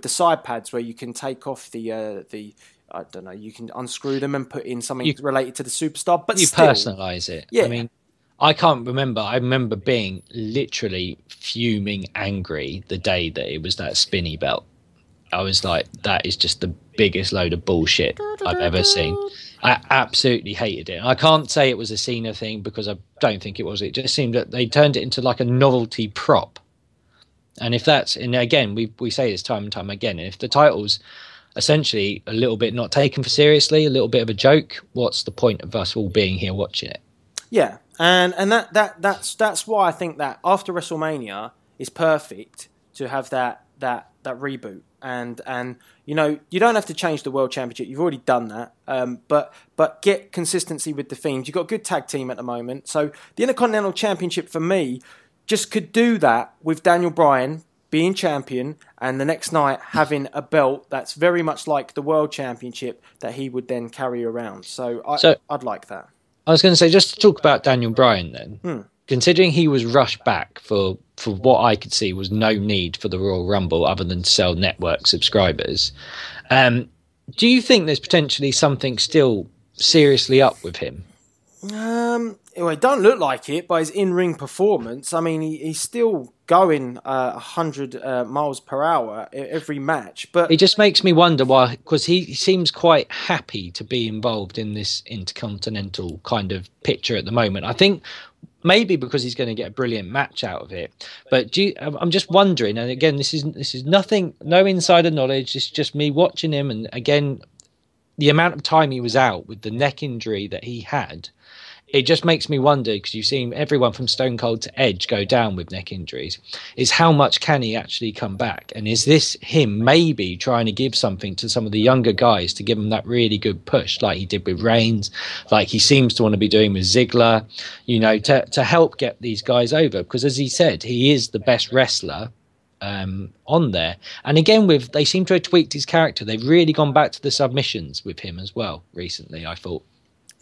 side pads where you can take off the I don't know, you can unscrew them and put in something related to the superstar, but
you
still
personalize it.
Yeah.
I mean, I can't remember. I remember being literally fuming angry the day that it was that spinny belt. I was like, that is just the biggest load of bullshit I've ever seen. I absolutely hated it. And I can't say it was a Cena thing because I don't think it was. It just seemed that they turned it into like a novelty prop. And and again, we say this time and time again, and if the title's essentially a little bit not taken for seriously, a little bit of a joke, what's the point of us all being here watching it?
Yeah. And that's why I think that after WrestleMania is perfect to have that reboot. And you don't have to change the World Championship. You've already done that. But get consistency with the themes. You've got a good tag team at the moment. So the Intercontinental Championship for me just could do that with Daniel Bryan being champion and the next night having a belt that's very much like the World Championship that he would then carry around. So I'd like that.
I was going to say, just to talk about Daniel Bryan then, considering he was rushed back for what I could see was no need for the Royal Rumble other than to sell network subscribers, do you think there's potentially something still seriously up with him?
It don't look like it by his in-ring performance. I mean, he's still going 100 miles per hour every match. But
it just makes me wonder why, because he seems quite happy to be involved in this Intercontinental kind of picture at the moment. I think maybe because he's going to get a brilliant match out of it. But I'm just wondering, and again, this is nothing, no insider knowledge. It's just me watching him, and again, the amount of time he was out with the neck injury that he had. It just makes me wonder, because you've seen everyone from Stone Cold to Edge go down with neck injuries, is how much can he actually come back? And is this him maybe trying to give something to some of the younger guys to give them that really good push, like he did with Reigns, like he seems to want to be doing with Ziggler, to help get these guys over? Because as he said, he is the best wrestler on there. And again, they seem to have tweaked his character. They've really gone back to the submissions with him as well recently, I thought.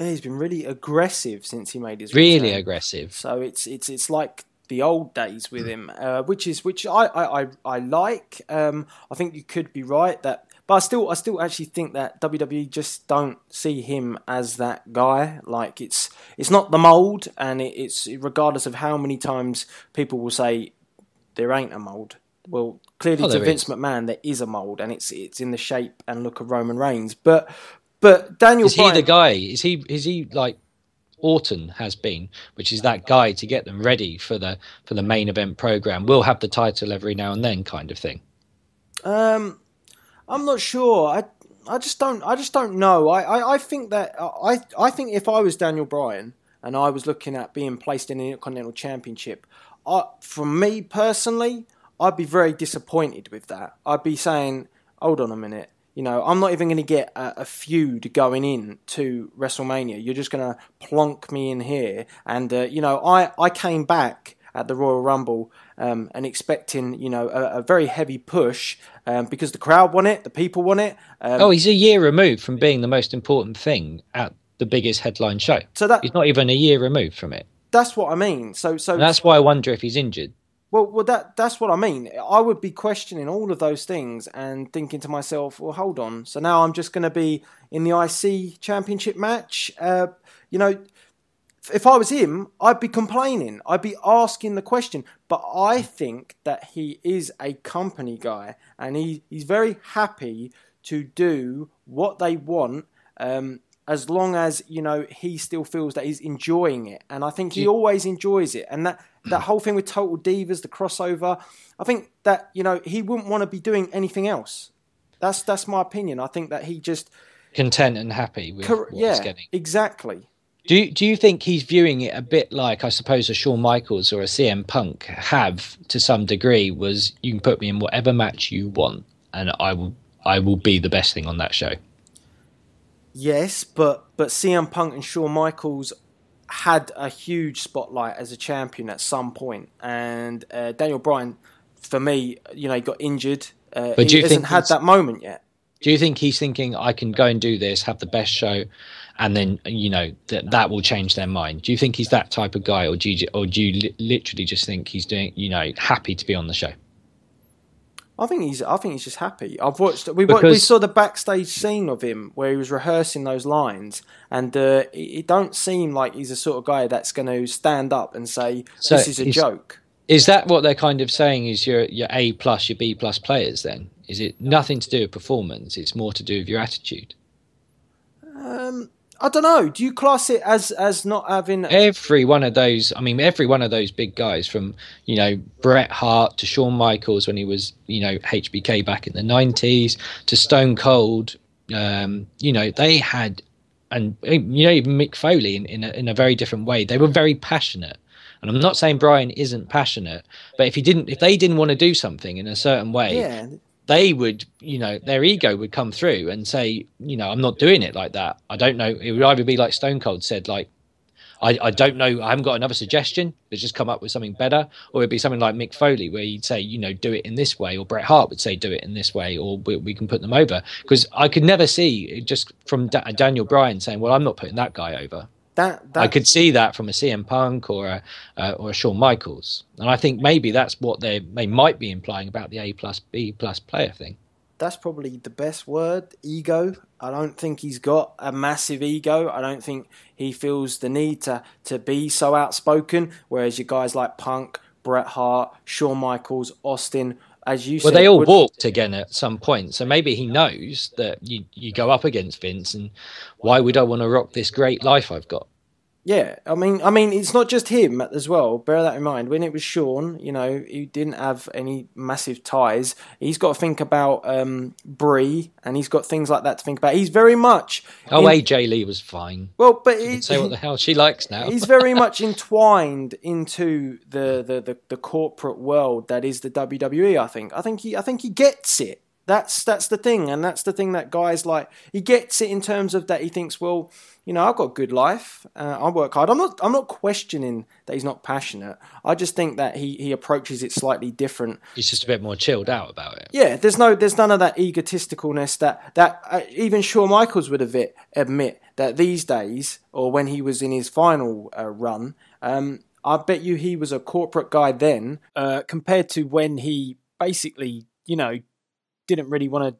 Yeah, he's been really aggressive since he made his
really
return.
Aggressive.
So it's like the old days with him, which I like. I think you could be right but I still actually think that WWE just don't see him as that guy. Like it's not the mold, and it's regardless of how many times people will say there ain't a mold. Well, clearly to Vince McMahon there is a mold, and it's in the shape and look of Roman Reigns, But Daniel Bryan,
is he the guy? Is he like Orton has been, which is that guy to get them ready for the main event program? We'll have the title every now and then, kind of thing.
I'm not sure. I just don't know. I think that I think if I was Daniel Bryan and I was looking at being placed in the Intercontinental Championship, for me personally, I'd be very disappointed with that. I'd be saying, hold on a minute. I'm not even going to get a feud going in to WrestleMania. You're just going to plonk me in here. And, I came back at the Royal Rumble and expecting, you know, a very heavy push because the crowd want it, the people want it.
He's a year removed from being the most important thing at the biggest headline show. So he's not even a year removed from it.
That's what I mean. So
and that's why I wonder if he's injured.
Well, that's what I mean. I would be questioning all of those things and thinking to myself, well, hold on. So now I'm just going to be in the IC championship match. You know, if I was him, I'd be complaining. I'd be asking the question. But I think that he is a company guy and he's very happy to do what they want as long as, you know, he still feels that he's enjoying it. And I think he always enjoys it. And that whole thing with Total Divas, the crossover, I think that, you know, he wouldn't want to be doing anything else. That's my opinion. I think that he just...
content and happy with what he's getting.
Exactly.
Do you think he's viewing it a bit like, I suppose, a Shawn Michaels or a CM Punk have to some degree, was you can put me in whatever match you want and I will be the best thing on that show?
Yes, but CM Punk and Shawn Michaels had a huge spotlight as a champion at some point, and Daniel Bryan, for me, you know, he got injured. But he hasn't had that moment yet.
Do you think he's thinking, I can go and do this, have the best show, and then, you know, that will change their mind? Do you think he's that type of guy, or do you literally just think he's doing, you know, happy to be on the show?
I think he's just happy. We saw the backstage scene of him where he was rehearsing those lines, and it don't seem like he's the sort of guy that's going to stand up and say, this is a joke. Is
that what they're kind of saying is your A+, your B+ players then? Is it nothing to do with performance? It's more to do with your attitude?
I don't know. Do you class it as not having...
Every one of those big guys, from, you know, Bret Hart to Shawn Michaels when he was, you know, HBK back in the 90s, to Stone Cold, you know, they had, and, you know, even Mick Foley in a very different way. They were very passionate. And I'm not saying Bryan isn't passionate, but if they didn't want to do something in a certain way, they would, you know, their ego would come through and say, you know, I'm not doing it like that. I don't know. It would either be like Stone Cold said, like, I don't know, I haven't got another suggestion, let's just come up with something better. Or it'd be something like Mick Foley, where he'd say, you know, do it in this way. Or Bret Hart would say, do it in this way, or we can put them over. Because I could never see, just from Daniel Bryan saying, well, I'm not putting that guy over. I could see that from a CM Punk or a Shawn Michaels, and I think maybe that's what they might be implying about the A+, B+ player thing.
That's probably the best word, ego. I don't think he's got a massive ego. I don't think he feels the need to be so outspoken, whereas your guys like Punk, Bret Hart, Shawn Michaels, Austin, as you said...
Well, they all walked again at some point, so maybe he knows that you go up against Vince, and why would I want to rock this great life I've got?
Yeah, I mean, it's not just him as well. Bear that in mind. When it was Shawn, you know, he didn't have any massive ties. He's got to think about Brie, and he's got things like that to think about. He's very much...
AJ Lee was fine.
Well, but...
She can say what the hell she likes now.
He's very much entwined into the corporate world that is the WWE, I think. I think he gets it. That's the thing, and that's the thing that guys like. He gets it in terms of that he thinks, well, you know, I've got a good life. I work hard. I'm not questioning that he's not passionate. I just think that he approaches it slightly different.
He's just a bit more chilled out about it.
Yeah, there's none of that egotisticalness that even Shawn Michaels would admit that these days, or when he was in his final run. I bet you he was a corporate guy then, compared to when he basically, you know, didn't really want to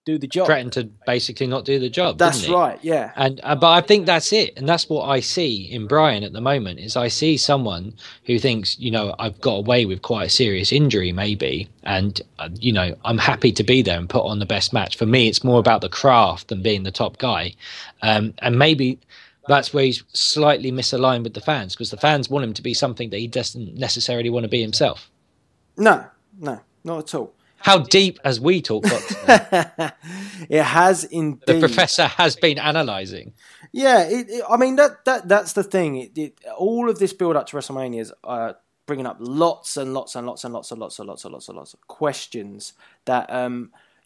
do the job.
Threatened to basically not do the job.
That's right, yeah.
But I think that's it, and that's what I see in Bryan at the moment. Is I see someone who thinks, you know, I've got away with quite a serious injury, maybe, and you know, I'm happy to be there and put on the best match. For me, it's more about the craft than being the top guy, and maybe that's where he's slightly misaligned with the fans, because the fans want him to be something that he doesn't necessarily want to be himself.
No, not at all.
How deep has we talked about?
It has indeed.
The professor has been analysing.
Yeah, I mean that's the thing. All of this build up to WrestleMania is bringing up lots and lots and lots and lots and lots and lots and lots of questions that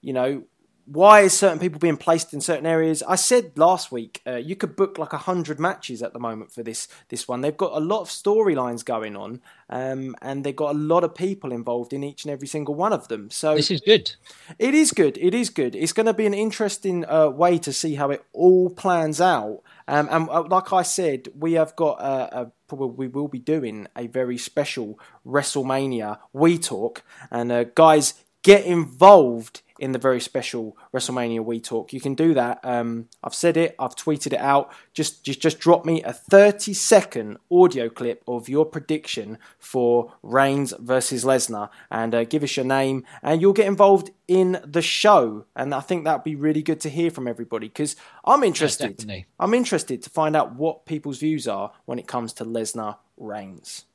you know, why is certain people being placed in certain areas? I said last week you could book like 100 matches at the moment for this one. They've got a lot of storylines going on, and they've got a lot of people involved in each and every single one of them. So
this is good.
It is good. It is good. It's going to be an interesting way to see how it all plans out. And like I said, we have got we will be doing a very special WrestleMania We Talk, and guys, get involved in the very special WrestleMania We Talk. You can do that. I've said it. I've tweeted it out. Just drop me a 30-second audio clip of your prediction for Reigns versus Lesnar, and give us your name, and you'll get involved in the show. And I think that'd be really good to hear from everybody, because I'm interested.
Yeah,
I'm interested to find out what people's views are when it comes to Lesnar Reigns.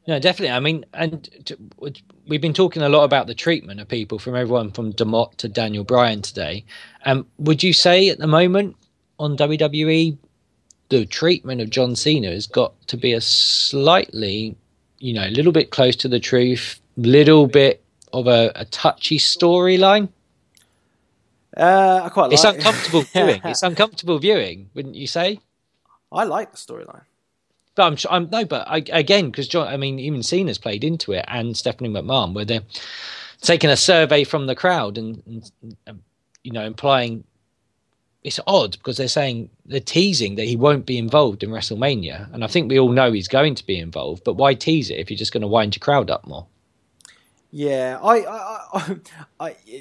No, definitely. I mean, and we've been talking a lot about the treatment of people, from everyone from DeMott to Daniel Bryan today. Would you say at the moment on WWE, the treatment of John Cena has got to be a slightly, a little bit close to the truth, little bit of a touchy storyline?
I quite like
It's uncomfortable viewing. It's uncomfortable viewing, wouldn't you say?
I like the storyline.
But because even Cena's played into it, and Stephanie McMahon, where they're taking a survey from the crowd and implying it's odd because they're teasing that he won't be involved in WrestleMania, and I think we all know he's going to be involved. But why tease it if you're just going to wind your crowd up more?
Yeah, I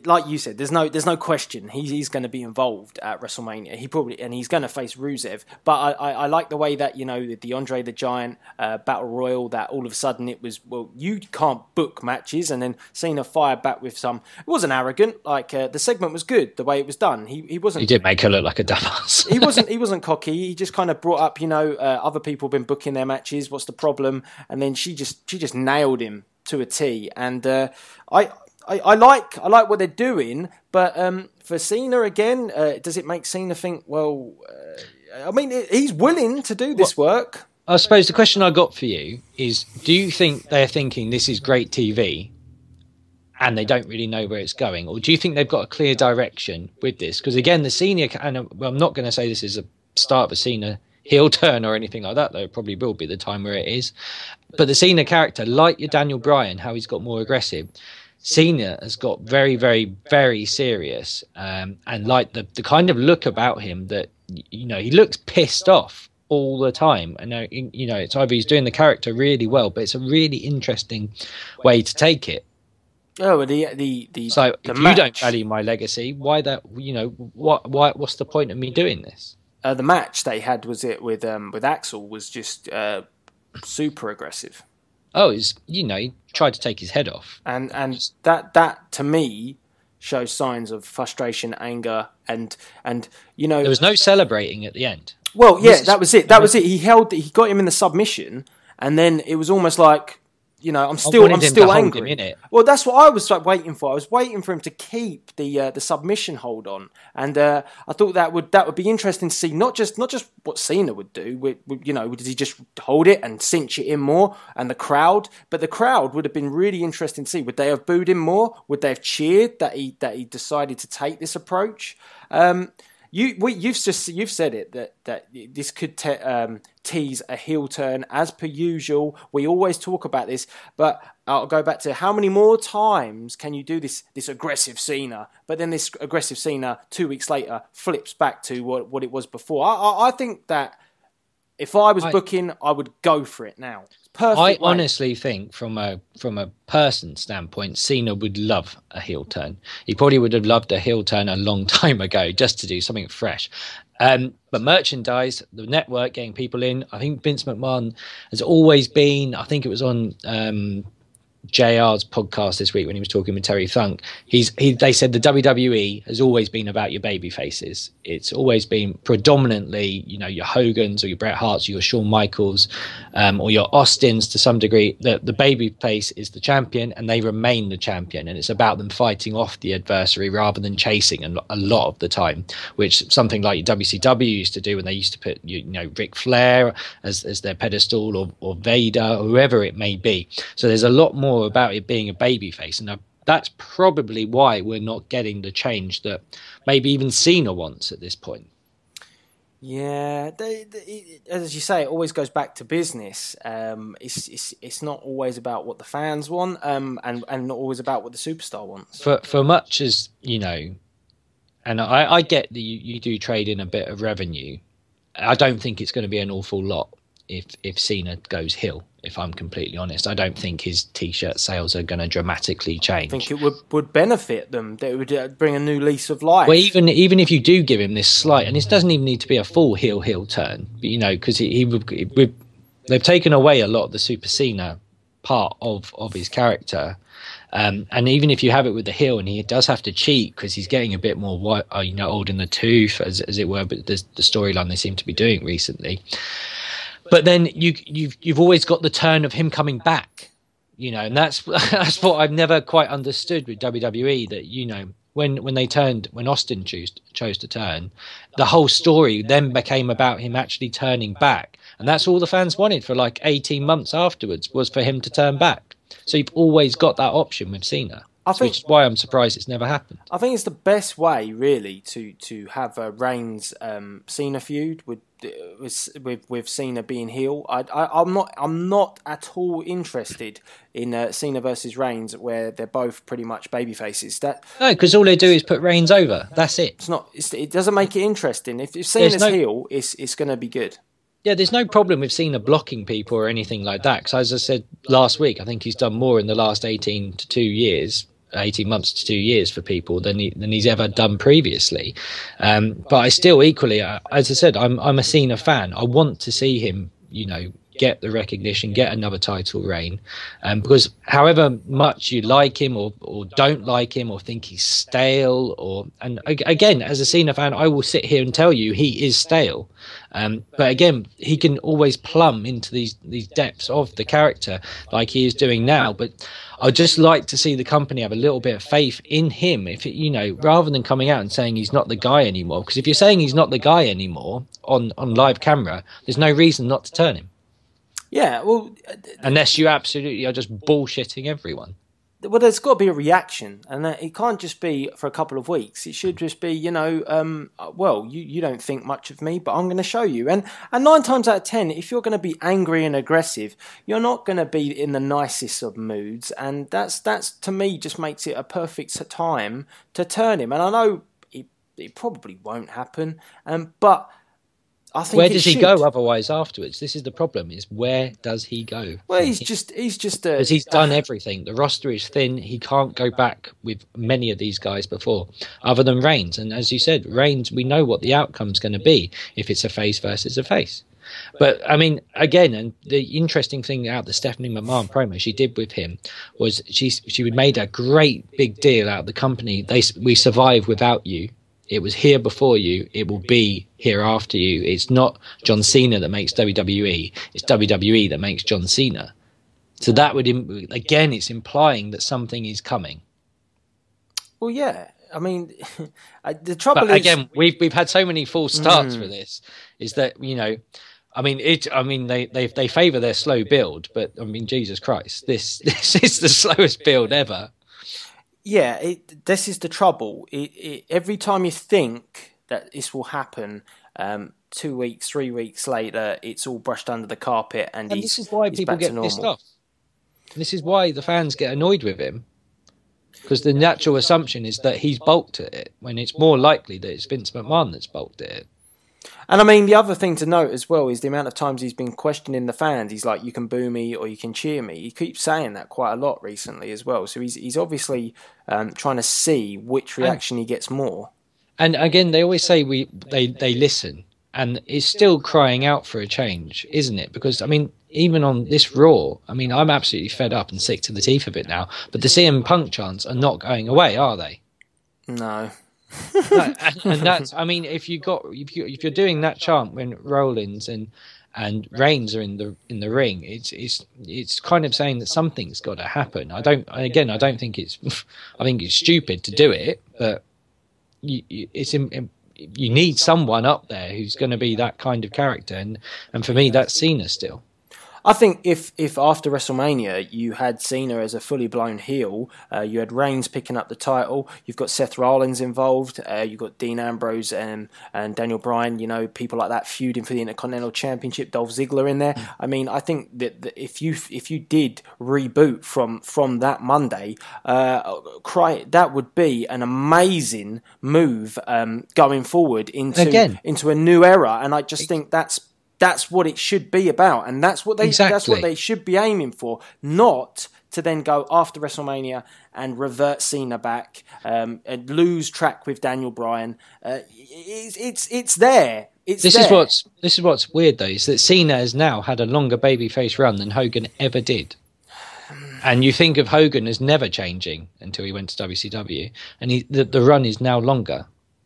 like you said, there's no question he's going to be involved at WrestleMania. He's going to face Rusev. But I like the way that the Andre the Giant Battle Royal, that all of a sudden it was, well, you can't book matches, and then Cena fired back with some. It wasn't arrogant. Like the segment was good the way it was done. He wasn't.
He did make her look like a dumbass.
He wasn't cocky. He just kind of brought up other people have been booking their matches. What's the problem? And then she just nailed him to a T, and I like what they're doing, but for Cena again, does it make Cena think? Well, he's willing to do this work.
I suppose the question I got for you is: do you think they're thinking this is great TV, and they don't really know where it's going, or do you think they've got a clear direction with this? Because again, the Cena, and I'm not going to say this is a start of a Cena heel turn or anything like that, though it probably will be the time where it is. But the Cena character, like your Daniel Bryan, how he's got more aggressive, Cena has got very, very, very serious, and like the kind of look about him that he looks pissed off all the time. And it's either he's doing the character really well, but it's a really interesting way to take it.
Oh,
so if
match,
you don't value my legacy, why that? What's the point of me doing this?
The match they had with Axel was just super aggressive.
Oh, he tried to take his head off,
and that to me shows signs of frustration, anger, and there
was no celebrating at the end.
Well, yeah, that was it. He got him in the submission, and then it was almost like, I'm still angry. Well, that's what I was waiting for. I was waiting for him to keep the submission hold on, and I thought that would be interesting to see. Not just what Cena would do. Does he just hold it and cinch it in more, and the crowd? But the crowd would have been really interesting to see. Would they have booed him more? Would they have cheered that he decided to take this approach? You've said it that this could tease a heel turn as per usual. We always talk about this, but I'll go back to how many more times can you do this aggressive Cena? But then this aggressive Cena 2 weeks later flips back to what it was before. I think that if I was booking, I would go for it now. Perfect.
Honestly think from a person standpoint, Cena would love a heel turn. He probably would have loved a heel turn a long time ago, just to do something fresh. But merchandise, the network, getting people in. I think Vince McMahon has always been. I think it was on JR's podcast this week when he was talking with Terry Funk. They said the WWE has always been about your baby faces. It's always been predominantly, your Hogans or your Bret Harts or your Shawn Michaels or your Austins to some degree. The baby face is the champion, and they remain the champion. And it's about them fighting off the adversary rather than chasing a lot of the time, which something like WCW used to do when they used to put Ric Flair as their pedestal, or Vader, or whoever it may be. So there's a lot more about it being a baby face, and that's probably why we're not getting the change that maybe even Cena wants at this point.
Yeah, as you say, it always goes back to business. It's not always about what the fans want, and not always about what the superstar wants.
For much as, you know, and I get that you do trade in a bit of revenue. I don't think it's going to be an awful lot if Cena goes heel, if I'm completely honest. I don't think his T-shirt sales are going to dramatically change.
I think it would benefit them. That would bring a new lease of life.
Well, even if you do give him this slight, and this doesn't even need to be a full heel turn, but, you know, because they've taken away a lot of the Super Cena part of his character. And even if you have it with the heel, and he does have to cheat because he's getting a bit more old in the tooth, as it were, but the storyline they seem to be doing recently. But then you've always got the turn of him coming back, you know, and that's what I've never quite understood with WWE, that, you know, when Austin chose to turn, the whole story then became about him actually turning back, and that's all the fans wanted for like 18 months afterwards, was for him to turn back. So you've always got that option with Cena, which is why I'm surprised it's never happened.
I think it's the best way, really, to have a Reigns Cena feud with Cena being heel. I'm not at all interested in Cena versus Reigns, where they're both pretty much baby faces. No,
because all they do is put Reigns over. That's it.
It doesn't make it interesting. If Cena's heel, it's going to be good.
Yeah, there's no problem with Cena blocking people or anything like that. Because as I said last week, I think he's done more in the last 18 months to 2 years for people than he's ever done previously. But I still equally, as I said, I'm a Cena fan. I want to see him, you know, get the recognition, get another title reign. Because however much you like him or don't like him or think he's stale, and again, as a Cena fan, I will sit here and tell you he is stale. But again, he can always plumb into these depths of the character like he is doing now. But I'd just like to see the company have a little bit of faith in him, rather than coming out and saying he's not the guy anymore. Because if you're saying he's not the guy anymore on live camera, there's no reason not to turn him.
Yeah, well,
unless you absolutely are just bullshitting everyone.
Well, there's got to be a reaction, and it can't just be for a couple of weeks. It should just be, you don't think much of me, but I'm going to show you. And 9 times out of 10, if you're going to be angry and aggressive, you're not going to be in the nicest of moods, and that's to me just makes it a perfect time to turn him. And I know it probably won't happen, but I think
where does he go otherwise afterwards? This is the problem, is where does he go?
Well, he's just
because he's done everything. The roster is thin. He can't go back with many of these guys before, other than Reigns. And as you said, Reigns, we know what the outcome's going to be if it's a face versus a face. But I mean, again, and the interesting thing out the Stephanie McMahon promo she did with him was she made a great big deal out of the company. We survive without you. It was here before you. It will be here after you. It's not John Cena that makes WWE. It's WWE that makes John Cena. So that would, again, it's implying that something is coming.
Well, yeah. I mean, the trouble is,
again, we've had so many false starts for this. Is that, they favour their slow build, but I mean, Jesus Christ, this is the slowest build ever.
Yeah, this is the trouble. Every time you think that this will happen, 2 weeks, 3 weeks later, it's all brushed under the carpet, and
this is why people get pissed off. This is why the fans get annoyed with him, because the natural assumption is that he's balked at it, when it's more likely that it's Vince McMahon that's balked at it.
And I mean, the other thing to note as well is the amount of times he's been questioning the fans. He's like, you can boo me or you can cheer me. He keeps saying that quite a lot recently as well. So he's obviously trying to see which reaction he gets more. And
again, they always say they listen, and it's still crying out for a change, isn't it? Because, I mean, even on this Raw, I mean, I'm absolutely fed up and sick to the teeth of it now. But the CM Punk chants are not going away, are they?
No.
No, and that's, I mean, if you're doing that chant when Rollins and Reigns are in the ring, it's kind of saying that something's got to happen. I don't think it's I think it's stupid to do it, but you need someone up there who's going to be that kind of character, and for me that's Cena still.
I think if after WrestleMania you had Cena as a fully blown heel, you had Reigns picking up the title, you've got Seth Rollins involved, you've got Dean Ambrose and Daniel Bryan, people like that feuding for the Intercontinental Championship, Dolph Ziggler in there. I mean, I think that if you did reboot from that Monday, that would be an amazing move going forward into a new era, and I just think that's what it should be about, and that's what they should be aiming for, not to then go after WrestleMania and revert Cena back and lose track with Daniel Bryan. It's there. This
is what's weird though, is that Cena has now had a longer babyface run than Hogan ever did. And you think of Hogan as never changing until he went to WCW, and the run is now longer.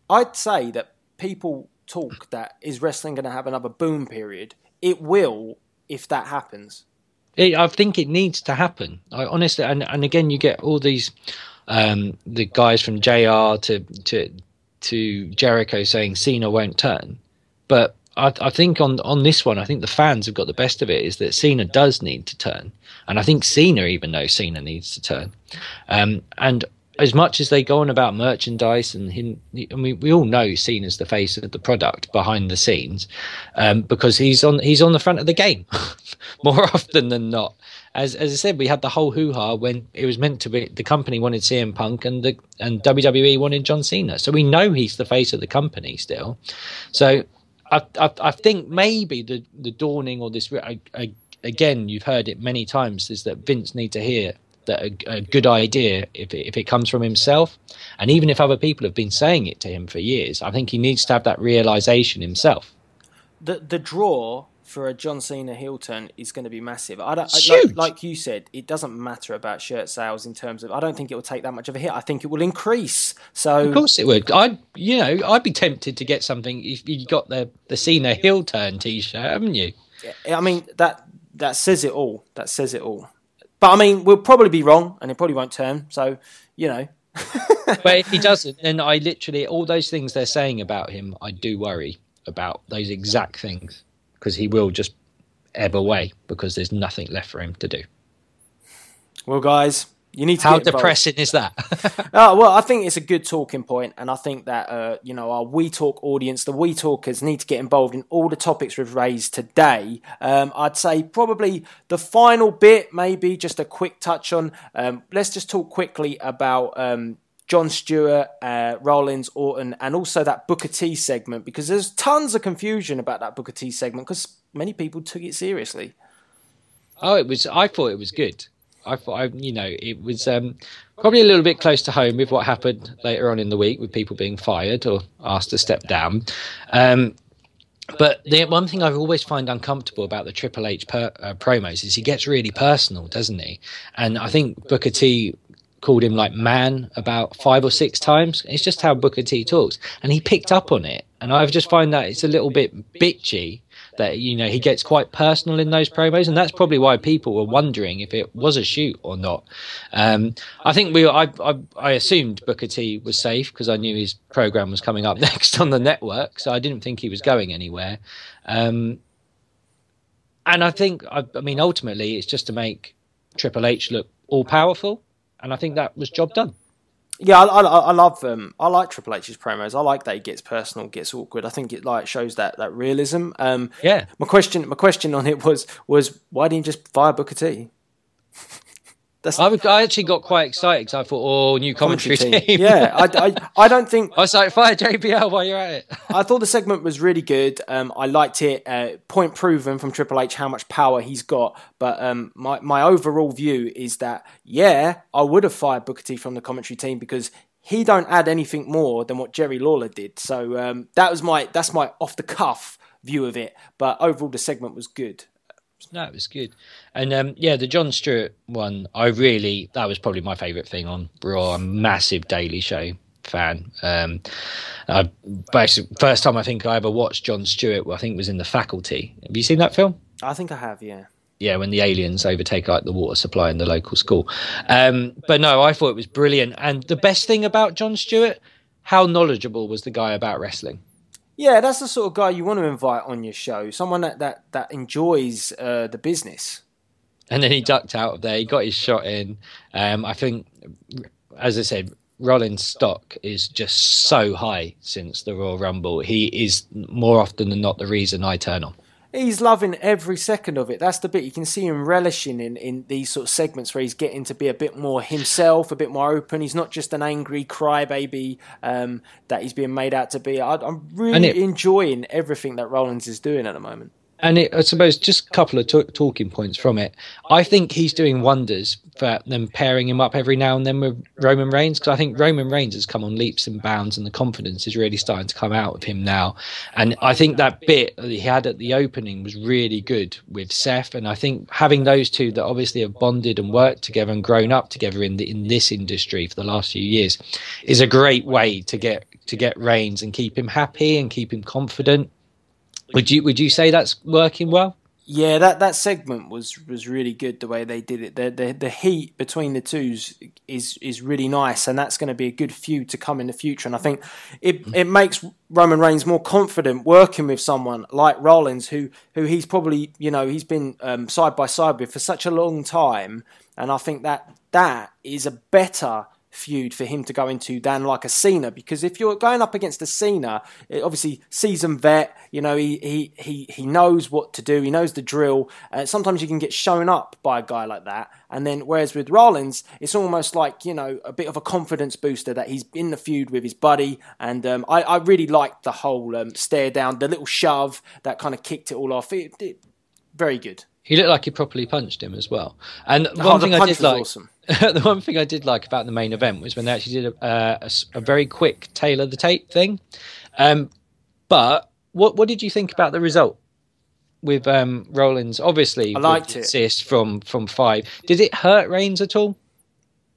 I'd
say that people talk that is wrestling going to have another boom period. It will, if that happens.
I think it needs to happen. I honestly, and again, you get all these the guys from JR to Jericho saying Cena won't turn, but I think on this one, I think the fans have got the best of it. Is that Cena does need to turn, and I think Cena even knows Cena needs to turn, and as much as they go on about merchandise and him, I mean, we all know Cena's the face of the product behind the scenes, because he's on the front of the game more often than not. As I said, we had the whole hoo-ha when it was meant to be the company wanted CM Punk and WWE wanted John Cena. So we know he's the face of the company still. So I think maybe the dawning or this again, you've heard it many times, is that Vince needs to hear that a good idea, if it comes from himself, and even if other people have been saying it to him for years, I think he needs to have that realization himself.
The draw for a John Cena heel turn is going to be massive. Like you said, it doesn't matter about shirt sales in terms of. I don't think it will take that much of a hit. I think it will increase. So
of course it would. I'd be tempted to get something if you got the Cena heel turn T-shirt, haven't you?
I mean that says it all. That says it all. But I mean, we'll probably be wrong, and it probably won't turn. So,
But if he doesn't, then I literally, all those things they're saying about him, I do worry about those exact things, because he will just ebb away because there's nothing left for him to do.
Well, guys, you need to.
How depressing is that?
Well, I think it's a good talking point, and I think that our We Talk audience, the We Talkers, need to get involved in all the topics we've raised today. I'd say probably the final bit, maybe just a quick touch on. Let's just talk quickly about Jon Stewart, Rollins, Orton, and also that Booker T segment, because there's tons of confusion about that Booker T segment because many people took it seriously.
I thought it was good. I thought, it was probably a little bit close to home with what happened later on in the week with people being fired or asked to step down. But the one thing I've always find uncomfortable about the Triple H promos is he gets really personal, doesn't he? And I think Booker T called him like man about 5 or 6 times. It's just how Booker T talks. And he picked up on it. And I've just find that it's a little bit bitchy that, he gets quite personal in those promos. And that's probably why people were wondering if it was a shoot or not. I think I assumed Booker T was safe because I knew his program was coming up next on the network. So I didn't think he was going anywhere. And I think, ultimately it's just to make Triple H look all powerful. And I think that was job done.
Yeah, I love I like Triple H's promos. I like that he gets personal, gets awkward. I think it shows that realism.
Yeah.
My question on it was why didn't you just fire Booker T?
I actually got quite excited because I thought, new commentary team.
Yeah, I don't think...
I was like, fire JBL while you're at it.
I thought the segment was really good. I liked it. Point proven from Triple H how much power he's got. But my overall view is that, I would have fired Booker T from the commentary team because he don't add anything more than what Jerry Lawler did. So that's my off-the-cuff view of it. But overall, the segment was good.
No, it was good. And the Jon Stewart one, that was probably my favourite thing on Raw. I'm a massive Daily Show fan. Basically, first time I think I ever watched Jon Stewart, I think was in The Faculty. Have you seen that film?
I think I have, yeah.
Yeah, when the aliens overtake the water supply in the local school. But no, I thought it was brilliant. And the best thing about Jon Stewart, how knowledgeable was the guy about wrestling?
Yeah, that's the sort of guy you want to invite on your show. Someone that enjoys the business.
And then he ducked out of there. He got his shot in. I think, as I said, Rollins' stock is just so high since the Royal Rumble. He is more often than not the reason I turn on.
He's loving every second of it. That's the bit. You can see him relishing in these sort of segments where he's getting to be a bit more himself, a bit more open. He's not just an angry crybaby that he's being made out to be. I'm really enjoying everything that Rollins is doing at the moment.
And I suppose just a couple of talking points from it. I think he's doing wonders for them pairing him up every now and then with Roman Reigns, because I think Roman Reigns has come on leaps and bounds and the confidence is really starting to come out of him now. And I think that bit that he had at the opening was really good with Seth. And I think having those two that obviously have bonded and worked together and grown up together in this industry for the last few years is a great way to get Reigns and keep him happy and keep him confident. Would you say that's working well?
Yeah, that segment was really good the way they did it. The heat between the twos is really nice, and that's going to be a good feud to come in the future. And I think it makes Roman Reigns more confident working with someone like Rollins, who he's probably he's been side by side with for such a long time, and I think that is a better feud for him to go into than like a Cena, because if you're going up against a Cena, obviously seasoned vet, he knows what to do, he knows the drill. Sometimes you can get shown up by a guy like that, and then whereas with Rollins, it's almost like a bit of a confidence booster that he's in the feud with his buddy. And I really liked the whole stare down, the little shove that kind of kicked it all off. Very good.
He looked like he properly punched him as well. And one thing I did like,
awesome.
The one thing I did like about the main event was when they actually did a very quick tailor the tape thing. But what did you think about the result with Rollins? Obviously,
I liked it.
Assist from 5. Did it hurt Reigns at all?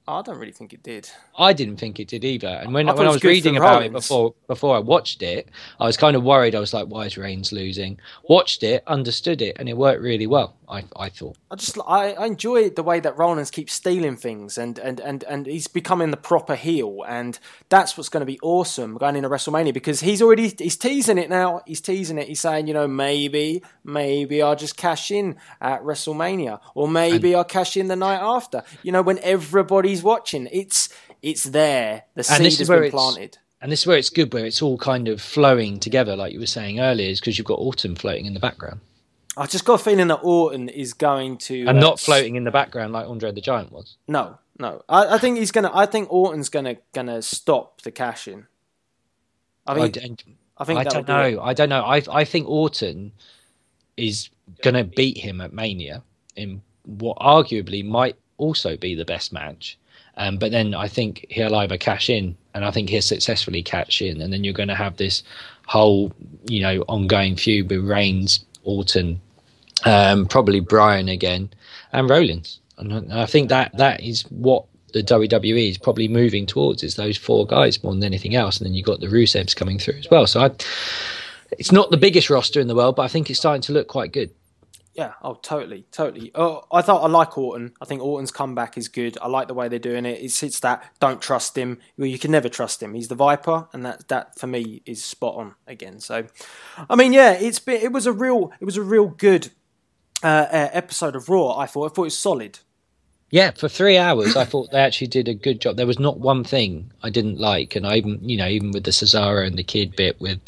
I don't really think it did.
I didn't think it did either. And when I was reading about it before I watched it, I was kind of worried. I was like, why is Reigns losing? Watched it, understood it, and it worked really well, I thought.
I enjoy the way that Rollins keeps stealing things and he's becoming the proper heel, and that's what's going to be awesome going into WrestleMania, because he's teasing it now. He's teasing it. He's saying, maybe I'll just cash in at WrestleMania, or maybe I'll cash in the night after. When everybody's watching, it's there. The seed has been planted.
And this is where it's good, where it's all kind of flowing together, like you were saying earlier, is because you've got Orton floating in the background.
I just got a feeling that Orton is going to...
And not floating in the background like Andre the Giant was.
No. I think he's gonna. I think Orton's gonna stop the cash in. I don't know. I think Orton is gonna beat him at Mania in what arguably might also be the best match. But then I think he'll either cash in, and I think he'll successfully cash in, and then you're going to have this whole, ongoing feud with Reigns, Orton, probably Bryan again, and Rollins. And I think that is what the WWE is probably moving towards, is those 4 guys more than anything else. And then you've got the Rusevs coming through as well. So it's not the biggest roster in the world, but I think it's starting to look quite good. Yeah, totally. I like Orton. I think Orton's comeback is good. I like the way they're doing it. It's that don't trust him. Well, you can never trust him. He's the Viper, and that for me is spot on again. So, it was a real good episode of Raw. I thought it was solid.
Yeah, for 3 hours, I thought they actually did a good job. There was not one thing I didn't like, and I even with the Cesaro and the Kid bit with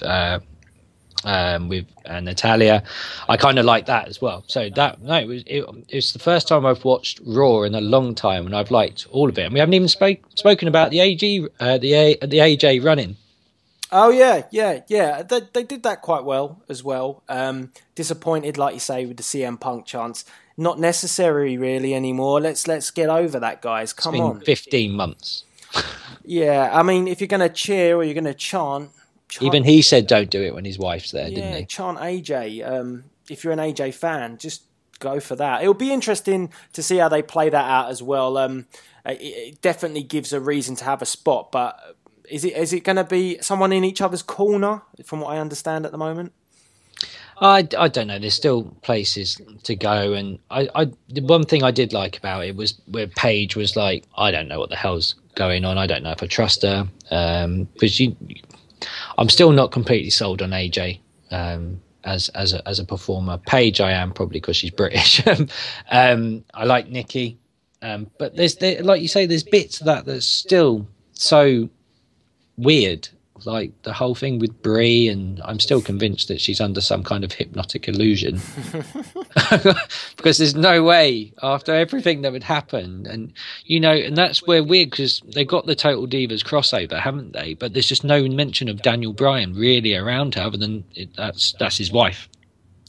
Natalia, I kind of like that as well. So it was the first time I've watched Raw in a long time, and I've liked all of it. And we haven't even spoken about the AJ run-in.
Oh yeah. They did that quite well as well. Disappointed, like you say, with the CM Punk chants. Not necessary really anymore. Let's get over that, guys. Come on.
15 months.
Yeah, I mean, if you're going to cheer or you're going to chant.
Even he said don't do it when his wife's there, didn't he?
Chant AJ. If you're an AJ fan, just go for that. It'll be interesting to see how they play that out as well. It definitely gives a reason to have a spot, but is it going to be someone in each other's corner, from what I understand at the moment?
I don't know. There's still places to go, and the one thing I did like about it was where Paige was like, I don't know what the hell's going on. I don't know if I trust her, because I'm still not completely sold on AJ as a performer. Paige, I am, probably because she's British. I like Nikki, but there, like you say, there's bits of that that's still so weird. Like the whole thing with Brie, and I'm still convinced that she's under some kind of hypnotic illusion. Because there's no way, after everything that would happen, and and that's where weird, because they got the Total Divas crossover, haven't they? But there's just no mention of Daniel Bryan really around her, other than that's his wife.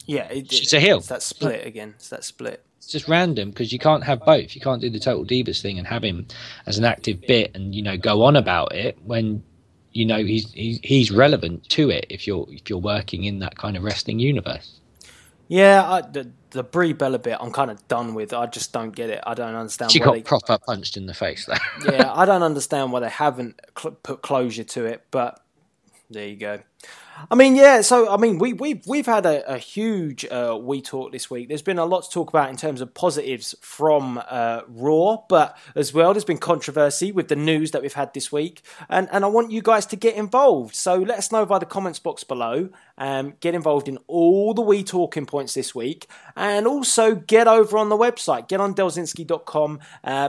Yeah,
she's a heel.
It's that split again. It's that split.
It's just random, because you can't have both. You can't do the Total Divas thing and have him as an active bit and go on about it when he's relevant to it if you're working in that kind of wrestling universe.
Yeah, the Brie Bella bit I'm kind of done with. I just don't get it. I don't understand.
She got proper punched in the face though.
Yeah, I don't understand why they haven't put closure to it, but there you go. I mean, yeah, so, I mean, we've had a huge We Talk this week. There's been a lot to talk about in terms of positives from Raw, but as well, there's been controversy with the news that we've had this week, and I want you guys to get involved. So let us know via the comments box below. Get involved in all the We Talking points this week, and also get over on the website. Get on Delzinski.com,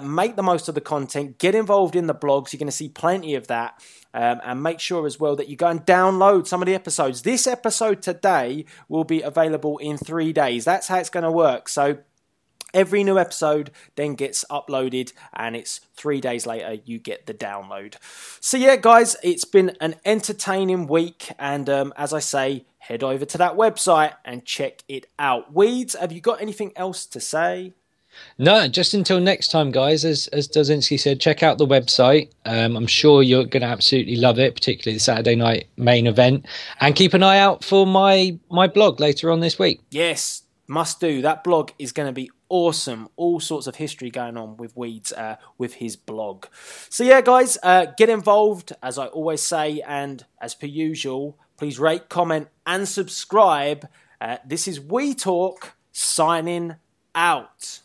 make the most of the content, get involved in the blogs. You're going to see plenty of that. And make sure as well that you go and download some of the episodes. This episode today will be available in 3 days. That's how it's going to work. So every new episode then gets uploaded, and it's 3 days later you get the download. So yeah, guys, it's been an entertaining week, and as I say, head over to that website and check it out. Weeds, have you got anything else to say?
No, just until next time, guys. As Delzinski said, check out the website. I'm sure you're going to absolutely love it, particularly the Saturday night main event. And keep an eye out for my blog later on this week.
Yes, must do. That blog is going to be awesome. All sorts of history going on with Weeds with his blog. So yeah, guys, get involved, as I always say. And as per usual, please rate, comment, and subscribe. This is We Talk, signing out.